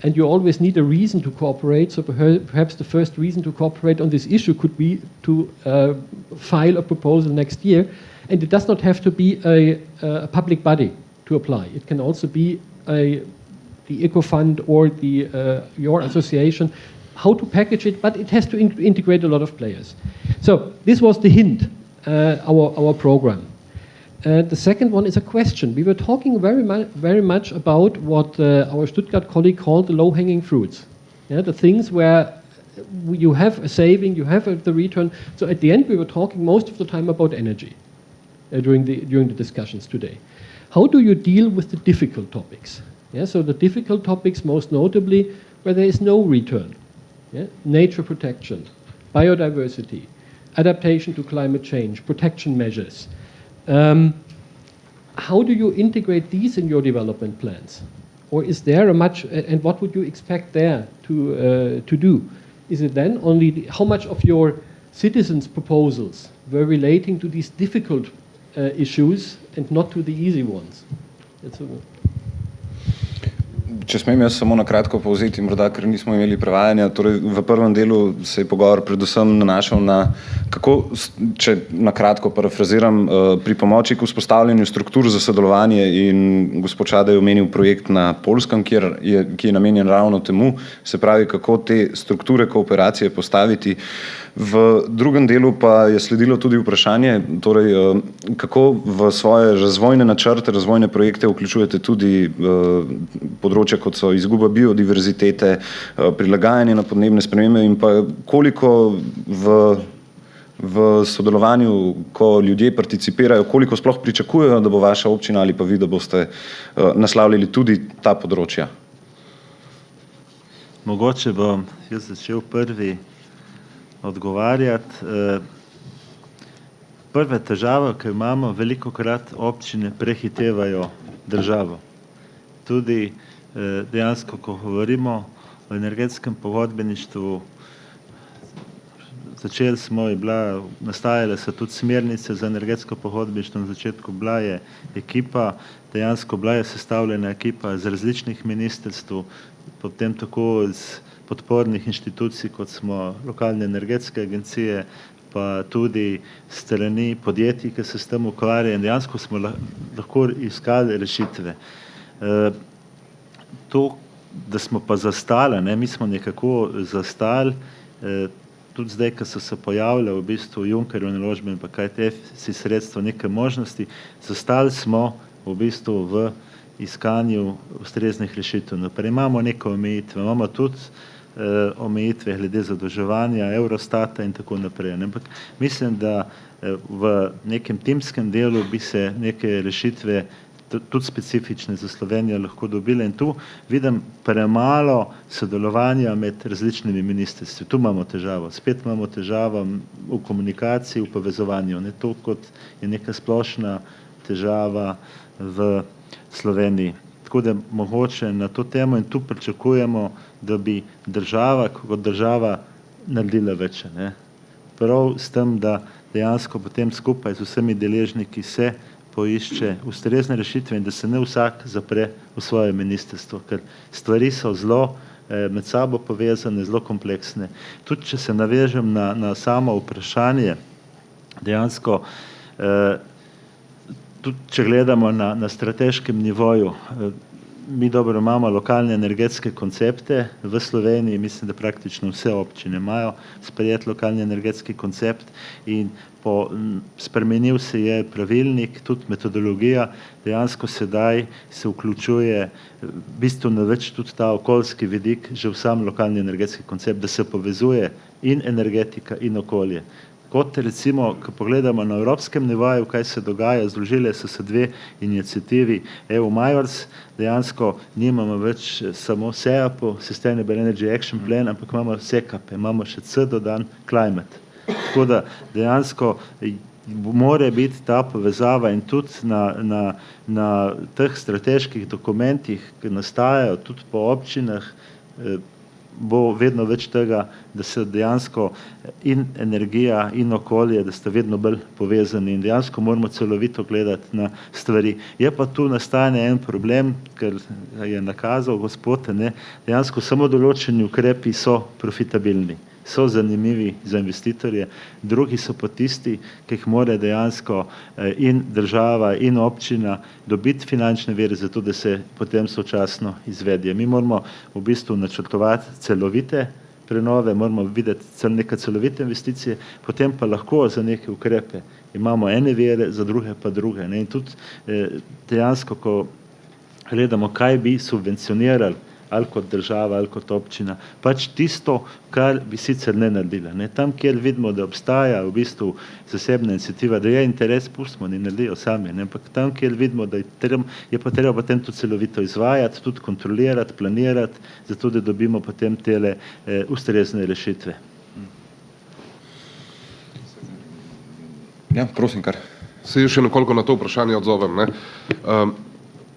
and you always need a reason to cooperate. So perhaps the first reason to cooperate on this issue could be to file a proposal next year. And it does not have to be a public body to apply. It can also be the EcoFund or your association, how to package it, but it has to integrate a lot of players. So this was the hint, our program. The second one is a question. We were talking very much about what our Stuttgart colleague called the low-hanging fruits. Yeah, the things where you have a saving, you have the return. So at the end, we were talking most of the time about energy during the discussions today. How do you deal with the difficult topics? Yeah, so the difficult topics, most notably, where there is no return. Yeah? Nature protection, biodiversity, adaptation to climate change, protection measures. How do you integrate these in your development plans? Or is there and what would you expect there to do? Is it then only how much of your citizens' proposals were relating to these difficult issues and not to the easy ones? Če smem jaz samo na kratko povzeti, morda, ker nismo imeli prevajanja, torej v prvem delu se je pogovor predvsem nanašal na kako, če na kratko parafraziram, pri pomoči k vzpostavljanju struktur za sodelovanje, in gospod Šada je omenil projekt na Poljskem, ki je namenjen ravno temu, se pravi, kako te strukture kooperacije postaviti. V drugem delu pa je sledilo tudi vprašanje, torej, kako v svoje razvojne načrte, razvojne projekte vključujete tudi področja, kot so izguba biodiverzitete, prilagajanje na podnebne spremembe, in pa koliko v sodelovanju, ko ljudje participirajo, koliko sploh pričakujejo, da bo vaša občina ali pa vi, da boste naslavljali tudi ta področja. Mogoče bom jaz začel prvi odgovarjati. Prva težava, ki imamo, velikokrat občine prehitevajo državo. Tudi dejansko, ko govorimo o energetskem pogodbeništvu, začeli smo, nastajale so tudi smernice za energetsko pogodbeništvo, na začetku bila je ekipa, dejansko bila je sestavljena ekipa z različnih ministrstv, potem tako iz podpornih inštitucij, kot smo lokalne energetske agencije, pa tudi strani podjetij, ki se s tem ukvarjajo, in dejansko smo lahko iskali rešitve. To, da smo pa zastali, mi smo nekako zastali, tudi zdaj, ko so se pojavile v bistvu Junckerjeve naložbe in pa KTF sredstva, neke možnosti, zastali smo v bistvu v iskanju ustreznih rešitev. Naprej imamo neke omejitve, imamo tudi omejitve glede zadolževanja Eurostata in tako naprej. Ampak mislim, da v nekem timskem delu bi se neke rešitve tudi specifične za Slovenijo lahko dobile, in tu vidim premalo sodelovanja med različnimi ministrstvi. Tu imamo težavo. Spet imamo težavo v komunikaciji, v povezovanju. Ne to, kot je neka splošna težava v Sloveniji. Tako da mogoče na to temo, in tu pričakujemo, da bi država kot država naredila več. Prav s tem, da dejansko potem skupaj z vsemi deležniki se poišče ustrezne rešitve in da se ne vsak zapre v svoje ministrstvo, ker stvari so zelo med sabo povezane, zelo kompleksne. Tudi, če se navežem na samo vprašanje, dejansko, tudi če gledamo na strateškem nivoju, mi dobro imamo lokalne energetske koncepte v Sloveniji, mislim, da praktično vse občine imajo sprejet lokalni energetski koncept, in spremenil se je pravilnik, tudi metodologija, dejansko sedaj se vključuje bistveno več tudi ta okoljski vidik že v sam lokalni energetski koncept, da se povezuje in energetika in okolje. Kot recimo, ko pogledamo na evropskem nivoju, kaj se dogaja, združile so se dve iniciativi EU Majors, dejansko nimamo več samo SEAP, Sustainable Energy Action Plan, ampak imamo SECAP, imamo še C dodan Climate. Tako da dejansko mora biti ta povezava, in tudi na teh strateških dokumentih, ki nastajajo tudi po občinah, bo vedno več tega, da se dejansko in energija in okolje, da sta vedno bolj povezani, in dejansko moramo celovito gledati na stvari. Je pa tu nastane en problem, ker je nakazal gospod, dejansko samo določeni ukrepi so profitabilni, so zanimivi za investitorje, drugi so pa tisti, ki jih mora dejansko in država in občina dobiti finančne vire za to, da se potem sočasno izvedijo. Mi moramo v bistvu načrtovati celovite prenove, moramo videti neke celovite investicije, potem pa lahko za neke ukrepe imamo ene vire, za druge pa druge. In tudi dejansko, ko gledamo, kaj bi subvencionirali, ali kot država, ali kot občina, pač tisto, kar bi sicer ne naredila. Tam, kjer vidimo, da obstaja v bistvu zasebna iniciativa, da je interes, pustimo, ne naredijo sami, ampak tam, kjer vidimo, da je pa treba potem tudi celovito izvajati, tudi kontrolirati, planirati, zato da dobimo potem tele ustrezne rešitve. Ja, prosim, kar. Se še nekoliko na to vprašanje odzovem.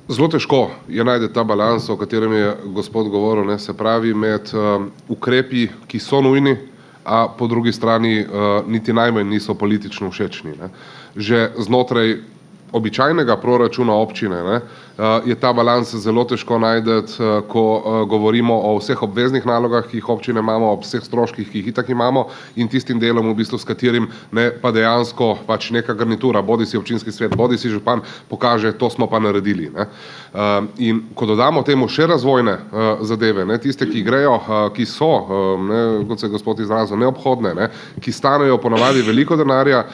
Zelo težko je najti ta balans, o katerem je gospod govoril, se pravi med ukrepi, ki so nujni, a po drugi strani niti najmanj niso politično všečni. Že znotraj običajnega proračuna občine je ta balans zelo težko najti, ko govorimo o vseh obveznih nalogah, ki jih občine imamo, o vseh stroških, ki jih itak imamo, in tistim delom, v bistvu, s katerim pa dejansko pač neka garnitura, bodi si občinski svet, bodi si župan, pokaže, to smo pa naredili. In ko dodamo temu še razvojne zadeve, tiste, ki grejo, ki so, kot se je gospod izrazil, neobhodne, ki stanejo ponavadi veliko denarja,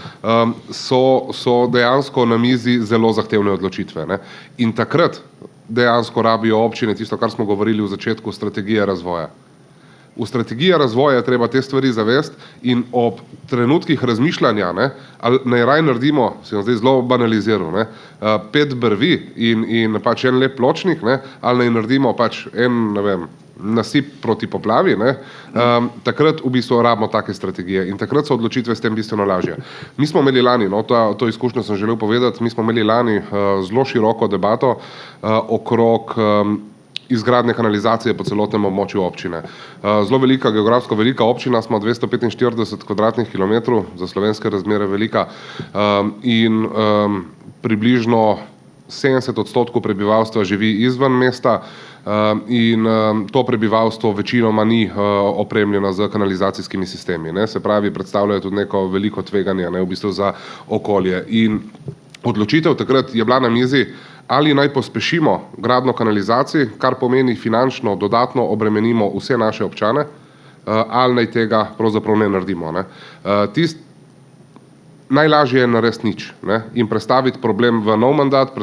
so dejansko na mizi zelo zahtevne odločitve. In takrat dejansko rabijo občine tisto, kar smo govorili v začetku, strategije razvoja. V strategiji razvoja je treba te stvari zavesti in ob trenutkih razmišljanja, ali naj raj naredimo, se vam zdaj zelo banaliziral, 5 brvi in pač en lep pločnik, ali naj naredimo pač nasip proti poplavi, ne, takrat v bistvu rabimo take strategije in takrat so odločitve s tem bistveno lažje. Mi smo imeli lani, no, to izkušnjo sem želel povedati, mi smo imeli lani zelo široko debato okrog izgradnje kanalizacije po celotnem območju občine. Zelo velika, geografsko velika občina, smo 245 kvadratnih kilometrov, za slovenske razmere velika, in približno 70% prebivalstva živi izven mesta in to prebivalstvo večinoma ni opremljeno z kanalizacijskimi sistemi, ne. Se pravi, predstavljajo tudi neko veliko tveganje, ne, v bistvu za okolje. In odločitev takrat je bila na mizi, ali naj pospešimo gradnjo kanalizacij, kar pomeni finančno dodatno obremenimo vse naše občane, ali naj tega pravzaprav ne naredimo, ne. Najlažje je narediti nič, ne, in prestaviti problem v nov mandat,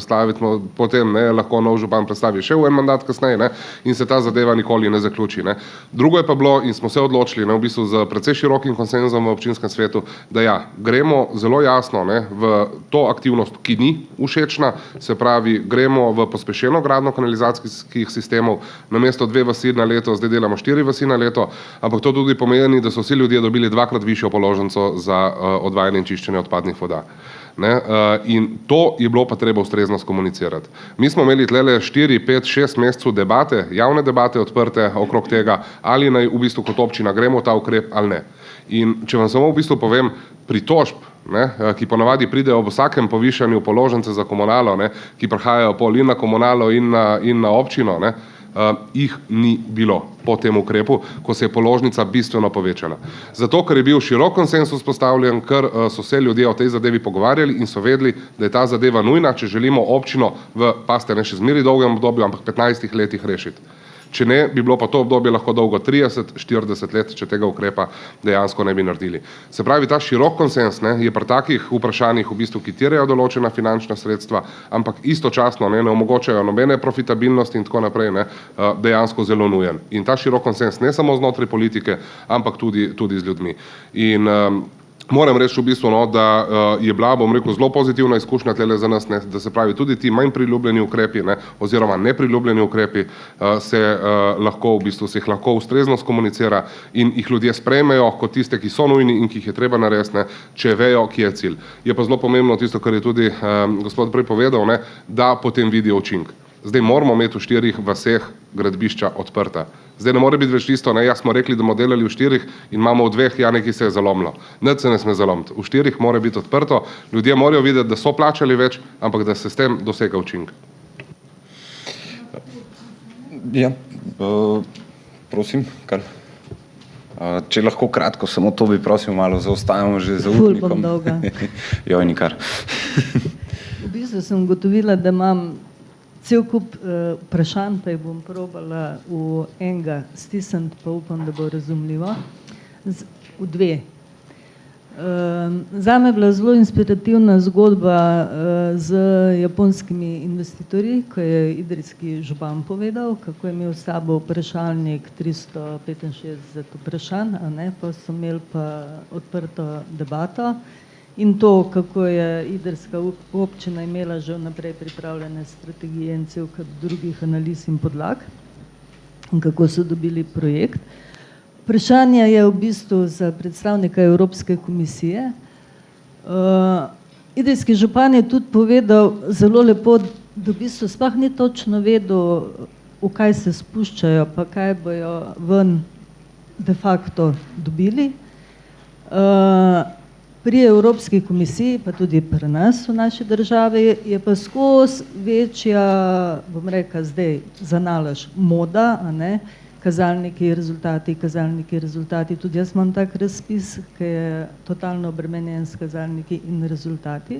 potem ne, lahko nov župan predstavi še v en mandat kasneje, ne, in se ta zadeva nikoli ne zaključi, ne. Drugo je pa bilo, in smo se odločili, ne, v bistvu z precej širokim konsenzom v občinskem svetu, da ja, gremo zelo jasno, ne, v to aktivnost, ki ni všečna, se pravi, gremo v pospešeno gradnjo kanalizacijskih sistemov, namesto 2 vasi na leto, zdaj delamo 4 vasi na leto, ampak to tudi pomeni, da so vsi ljudje dobili 2-krat višjo položnico za odvajanje in čiščenje odpadnih voda. Ne, in to je bilo pa treba ustrezno skomunicirati. Mi smo imeli tlele 4, 5, 6 mesecev debate, javne debate odprte okrog tega, ali naj v bistvu kot občina gremo v ta ukrep ali ne. In če vam samo v bistvu povem, pritožb, ne, ki ponavadi pridejo ob vsakem povišanju položnice za komunalo, ne, ki prihajajo pol in na komunalo in na občino, ne, jih ni bilo po tem ukrepu, ko se je položnica bistveno povečala. Zato, ker je bil širok konsenzus postavljen, ker so se ljudje o tej zadevi pogovarjali in so vedeli, da je ta zadeva nujna, če želimo občino v, pazite, ne še zmeri dolgem obdobju, ampak 15 letih rešiti. Če ne, bi bilo pa to obdobje lahko dolgo 30, 40 let, če tega ukrepa dejansko ne bi naredili. Se pravi, ta širok konsens, ne, je pri takih vprašanjih v bistvu, ki terjajo določena finančna sredstva, ampak istočasno ne omogočajo nobene profitabilnosti in tako naprej, ne, dejansko zelo nujen. In ta širok konsens ne samo znotraj politike, ampak tudi z ljudmi. In moram reči v bistvu, no, da je bila, bom rekel, zelo pozitivna izkušnja tlele za nas, ne, da se pravi tudi ti manj priljubljeni ukrepi, ne, oziroma nepriljubljeni ukrepi se lahko v bistvu se jih lahko ustrezno skomunicira in jih ljudje sprejmejo kot tiste, ki so nujni in ki jih je treba narediti, ne, če vejo, kje je cilj. Je pa zelo pomembno tisto, kar je tudi gospod prej povedal, ne, da potem vidijo učinek. Zdaj moramo imeti v 4 vaseh gradbišča odprta. Zdaj ne more biti več tisto, ne, smo rekli, da bomo delali v 4 in imamo v 2, ja, nekaj se je zalomilo. Nič se ne sme zalomiti. V 4 mora biti odprto, ljudje morajo videti, da so plačali več, ampak da se s tem dosega učinek. Ja, prosim, kar. Če lahko kratko, samo to bi prosil, malo zaostajamo že za urnikom. Ful bom dolga. Joj, nikar. V bistvu sem ugotovila, da imam cel kup vprašanj, pa jih bom probala v enega stisniti, pa upam, da bo razumljivo. V 2. Zame je bila zelo inspirativna zgodba z japonskimi investitorji, ko je idrijski župan povedal, kako je imel s sabo vprašalnik 365 vprašanj, a ne, pa so imeli pa odprto debato. In to, kako je idrijska občina imela že vnaprej pripravljene strategije in cel kup drugih analiz in podlag, in kako so dobili projekt. Vprašanje je v bistvu za predstavnika Evropske komisije. Idrijski župan je tudi povedal zelo lepo, da v bistvu sploh ni točno vedel, v kaj se spuščajo, pa kaj bojo ven de facto dobili. Pri Evropski komisiji, pa tudi pri nas v naši državi, je pa skozi večja, bom rekla zdaj, zanalaž moda, a ne, kazalniki, rezultati, tudi jaz imam tak razpis, ki je totalno obremenjen s kazalniki in rezultati.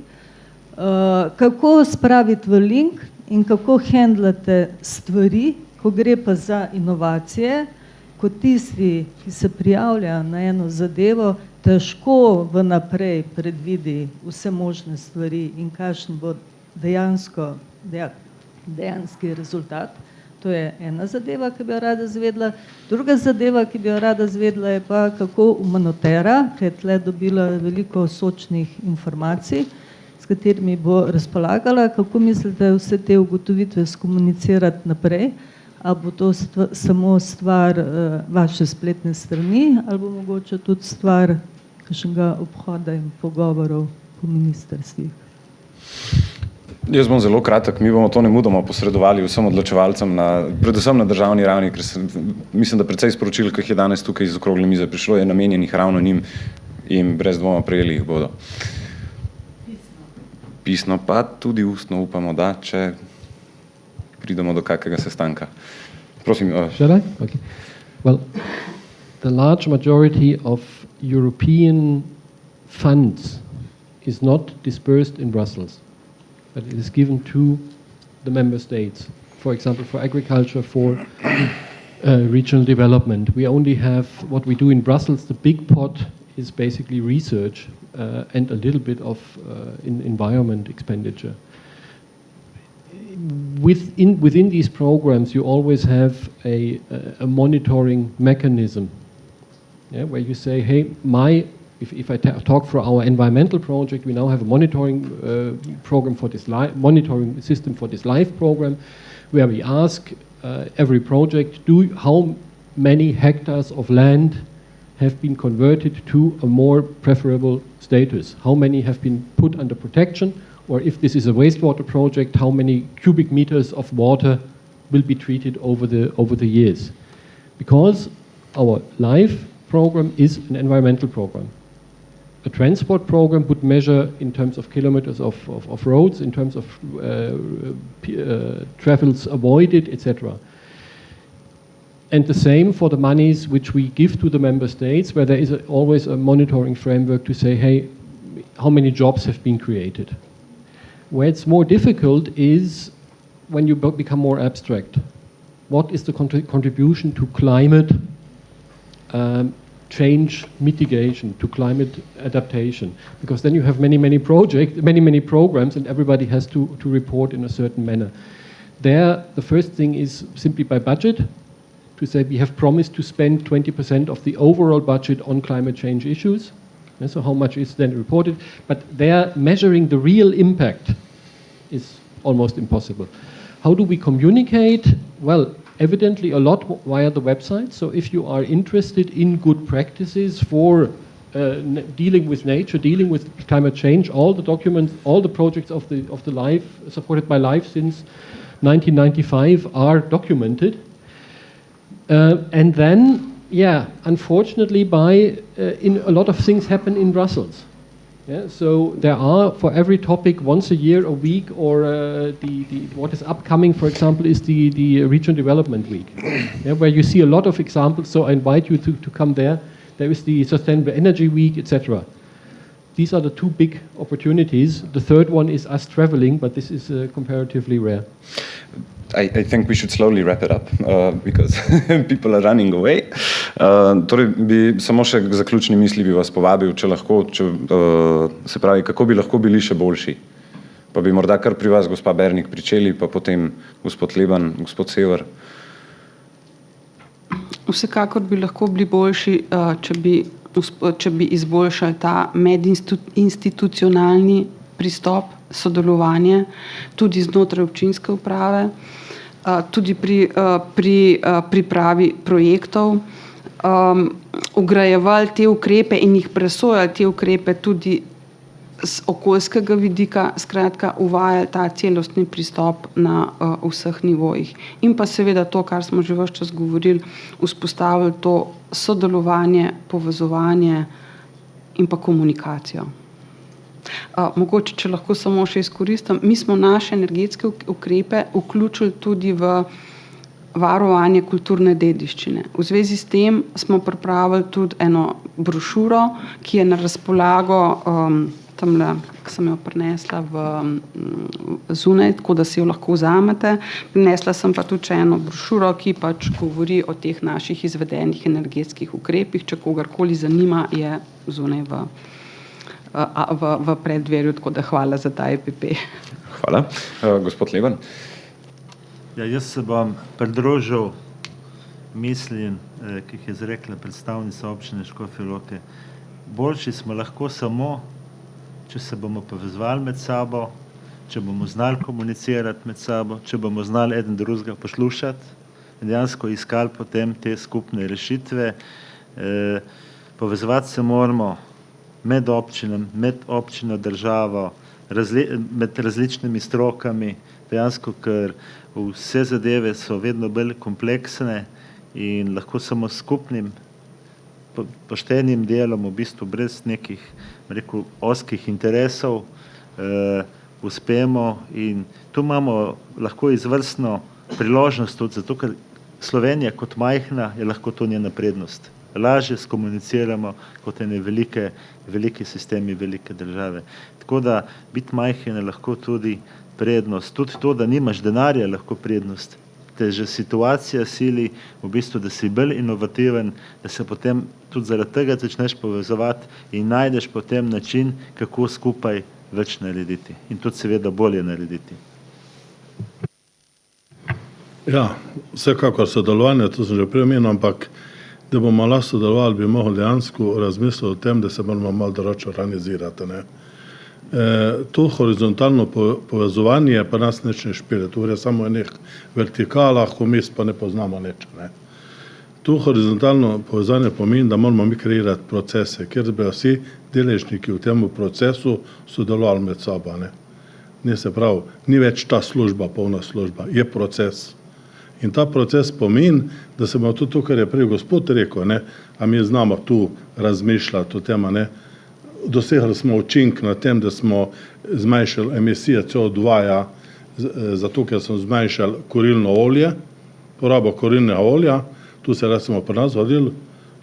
Kako spraviti v link in kako handlate stvari, ko gre pa za inovacije, kot tisti, ki se prijavlja na eno zadevo, težko vnaprej predvidi vse možne stvari in kakšen bo dejanski rezultat. To je ena zadeva, ki bi jo rada zvedla. Druga zadeva, ki bi jo rada zvedla, je pa, kako Umanotera, ki je tle dobila veliko sočnih informacij, s katerimi bo razpolagala, kako mislite vse te ugotovitve skomunicirati naprej. A bo to samo stvar vaše spletne strani ali bo mogoče tudi stvar kakšnega obhoda in pogovorov po ministrstvih? Jaz bom zelo kratek, mi bomo to nemudoma posredovali vsem odločevalcem, predvsem na državni ravni, ker mislim, da precej sporočil, ki jih je danes tukaj iz okrogle mize prišlo, je namenjenih ravno njim in brez dvoma prejeli jih bodo. Pisno pa tudi ustno upamo, da če pridemo do kakega sestanka. Prosim. Shall I? Okay. Well, the large majority of European funds is not dispersed in Brussels, but it is given to the member states. For example, for agriculture, for regional development. We only have what we do in Brussels. The big pot is basically research and a little bit of environment expenditure. Within these programs, you always have a monitoring mechanism, yeah, where you say, hey, if I talk for our environmental project, we now have a monitoring program for this monitoring system for this LIFE program, where we ask every project, how many hectares of land have been converted to a more preferable status? How many have been put under protection? Or if this is a wastewater project, how many cubic meters of water will be treated over the years? Because our LIFE program is an environmental program. A transport program would measure in terms of kilometers of roads, in terms of travels avoided, etc. And the same for the monies which we give to the member states, where there is always a monitoring framework to say, hey, how many jobs have been created? Where it's more difficult is when you become more abstract. What is the contribution to climate change mitigation, to climate adaptation? Because then you have many projects, many programs, and everybody has to report in a certain manner. There, the first thing is simply by budget, to say we have promised to spend 20% of the overall budget on climate change issues. And so how much is then reported? But there, measuring the real impact is almost impossible. How do we communicate? Well, evidently a lot via the website. So if you are interested in good practices for dealing with nature, dealing with climate change, all the documents, all the projects of the LIFE, supported by LIFE since 1995 are documented. And then, yeah, unfortunately, a lot of things happen in Brussels. Yeah, so there are, for every topic, once a year, a week, or what is upcoming, for example, is the Regional Development Week, yeah, where you see a lot of examples. So I invite you to come there. There is the Sustainable Energy Week, etc. These are the two big opportunities. The third one is us traveling, but this is comparatively rare. I think we should slowly wrap it up because people are running away. Torej bi samo še k zaključni misli bi vas povabil, če lahko, se pravi, kako bi lahko bili še boljši. Pa bi morda kar pri vas, gospa Bernik, pričeli, pa potem gospod Leban, gospod Sever. Vsekakor bi lahko bili boljši, če bi izboljšali ta medinstitucionalni pristop, sodelovanje, tudi znotraj občinske uprave, tudi pri pripravi projektov, ugrajevali te ukrepe in jih presojali te ukrepe tudi z okoljskega vidika, skratka uvajali ta celostni pristop na vseh nivojih. In pa seveda to, kar smo že ves čas govorili, vzpostavili to sodelovanje, povezovanje in pa komunikacijo. Mogoče, če lahko samo še izkoristim, mi smo naše energetske ukrepe vključili tudi v varovanje kulturne dediščine. V zvezi s tem smo pripravili tudi eno brošuro, ki je na razpolago tamle, ki sem jo prinesla zunaj, tako da si jo lahko vzamete. Prinesla sem pa tudi eno brošuro, ki pač govori o teh naših izvedenih energetskih ukrepih. Če kogarkoli zanima, je zunaj v preddverju, tako da hvala za ta EPP. Hvala. Gospod Leban. Ja, jaz se bom pridružil mislim, ki jih je izrekla predstavnica občine Škofja Loke. Boljši smo lahko samo, če se bomo povezovali med sabo, če bomo znali komunicirati med sabo, če bomo znali eden drugega poslušati, dejansko iskali potem te skupne rešitve. Povezovati se moramo med občinami, med občino, državo, med različnimi strokami, dejansko, ker vse zadeve so vedno bolj kompleksne in lahko samo skupnim poštenim delom, v bistvu brez nekih, rekel, ozkih interesov, uspemo in tu imamo lahko izvrstno priložnost tudi zato, ker Slovenija kot majhna je lahko to njena prednost. Lažje skomuniciramo kot ene velike sistemi, velike države. Tako da biti majhen je lahko tudi prednost. Tudi to, da nimaš denarja, lahko prednost. Te že situacija sili v bistvu, da si bolj inovativen, da se potem tudi zaradi tega začneš povezovati in najdeš potem način, kako skupaj več narediti in tudi seveda bolje narediti. Ja, vsekakor sodelovanje, to sem že prej omenil, ampak da bomo lahko sodelovali, bi mogli dejansko razmisliti o tem, da se moramo malo drugače organizirati. To horizontalno povezovanje pa nas nič ne špile, to je samo enih vertikalah, vmes pa ne poznamo nič. To horizontalno povezovanje pomeni, da moramo mi kreirati procese, kjer bi vsi deležniki v tem procesu sodelovali med sabo. Ne se pravi, ni več ta služba, polna služba, je proces. In ta proces pomeni, da se bomo tudi to, kar je prej gospod rekel, a mi znamo tu razmišljati o tem, dosegli smo učink na tem, da smo zmanjšali emisije CO2, zato ker smo zmanjšali kurilno olje, porabo kurilnega olja, tu se recimo pri nas hodili,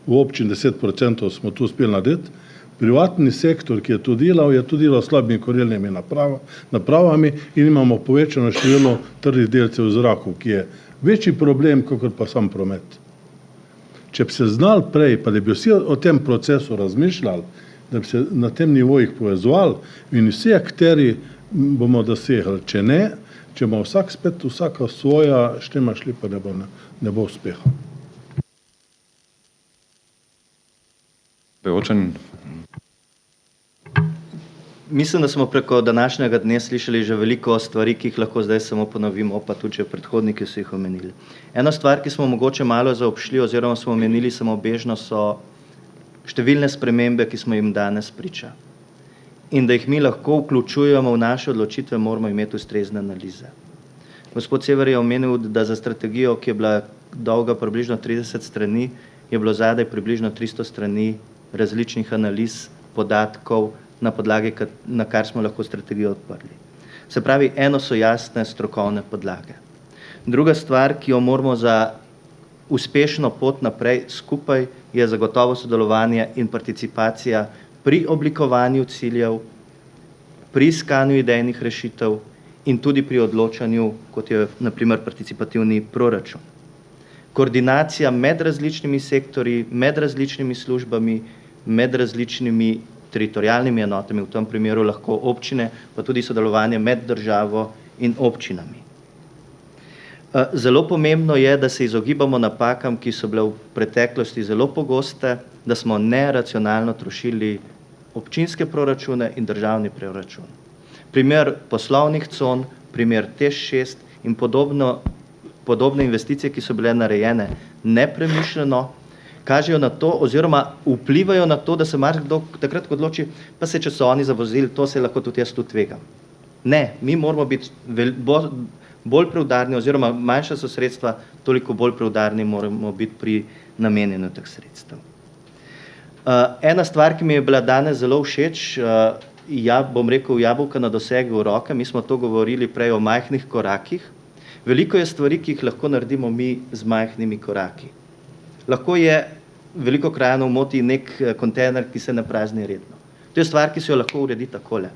v občini 10% smo tu uspeli narediti. Privatni sektor, ki je to delal s slabimi kurilnimi napravami in imamo povečano število trdih delcev v zraku, ki je večji problem, kot pa sam promet. Če bi se znali prej, pa da bi vsi o tem procesu razmišljali, da bi se na tem nivojih povezovali in vsi akteri bomo dosegli. Če ne, če bomo vsaka svoja štema šli, pa ne bo uspeha. Mislim, da smo preko današnjega dne slišali že veliko stvari, ki jih lahko zdaj samo ponovimo, pa tudi že predhodniki so jih omenili. Ena stvar, ki smo mogoče malo zaobšli oziroma smo omenili samo bežno, so številne spremembe, ki smo jim danes priča. In da jih mi lahko vključujemo v naše odločitve, moramo imeti ustrezne analize. Gospod Sever je omenil, da za strategijo, ki je bila dolga približno 30 strani, je bilo zadaj približno 300 strani različnih analiz, podatkov, na podlagi, na kar smo lahko strategijo odprli. Se pravi, eno so jasne strokovne podlage. Druga stvar, ki jo moramo za uspešno pot naprej skupaj, je zagotovo sodelovanje in participacija pri oblikovanju ciljev, pri iskanju idejnih rešitev in tudi pri odločanju, kot je na primer participativni proračun. Koordinacija med različnimi sektorji, med različnimi službami, med različnimi teritorialnimi enotami, v tem primeru lahko občine, pa tudi sodelovanje med državo in občinami. Zelo pomembno je, da se izogibamo napakam, ki so bile v preteklosti zelo pogoste, da smo neracionalno trošili občinske proračune in državni proračun. Primer poslovnih con, primer TEŠ 6 in podobne investicije, ki so bile narejene nepremišljeno, kažejo na to oziroma vplivajo na to, da se marsikdo takrat odloči, pa se če so oni zavozili, to se lahko tudi jaz tu tvegam. Ne, mi moramo biti bolj preudarni oziroma manjša so sredstva, toliko bolj preudarni moramo biti pri namenjenju teh sredstev. Ena stvar, ki mi je bila danes zelo všeč, bom rekel jabolka na dosegu roke, mi smo to govorili prej o majhnih korakih. Veliko je stvari, ki jih lahko naredimo mi z majhnimi koraki. Lahko je veliko krajanov moti nek kontejner, ki se ne prazni redno. To je stvar, ki se jo lahko uredi takole.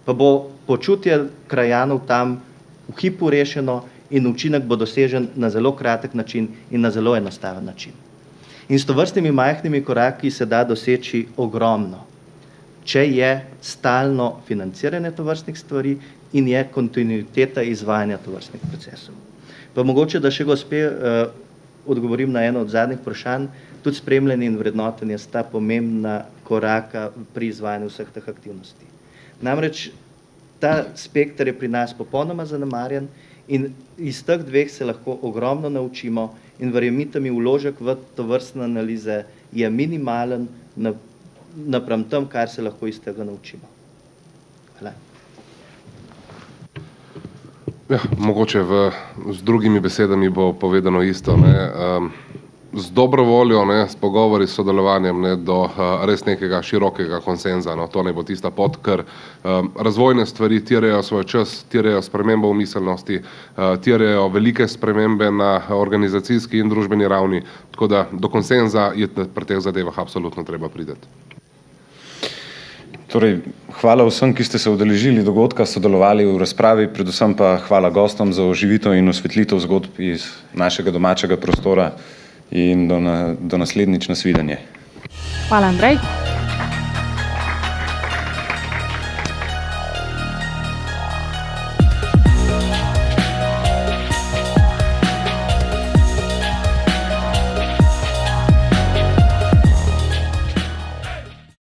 Pa bo počutje krajanov tam v hipu rešeno in učinek bo dosežen na zelo kratek način in na zelo enostaven način. In s tovrstnimi majhnimi koraki se da doseči ogromno, če je stalno financiranje tovrstnih stvari in je kontinuiteta izvajanja tovrstnih procesov. Pa mogoče, da še gospe odgovorim na eno od zadnjih vprašanj, tudi spremljanje in vrednotenje sta pomembna koraka pri izvajanju vseh teh aktivnosti. Namreč ta spekter je pri nas popolnoma zanemarjen In iz teh dveh se lahko ogromno naučimo in verjemite mi, vložek v tovrstne analize je minimalen napram tem, kar se lahko iz tega naučimo. Hvala. Ja, mogoče z drugimi besedami bo povedano isto. Z dobro voljo, s pogovori, s sodelovanjem do res nekega širokega konsenza. To ne bo tista pot, ker razvojne stvari terjajo svoj čas, terjajo spremembo v miselnosti, terjajo velike spremembe na organizacijski in družbeni ravni, tako da do konsenza je pri teh zadevah absolutno treba priti. Torej, hvala vsem, ki ste se udeležili dogodka, sodelovali v razpravi, predvsem pa hvala gostom za oživitev in osvetlitev zgodb iz našega domačega prostora in do naslednjič nasvidenje. Hvala, Andrej.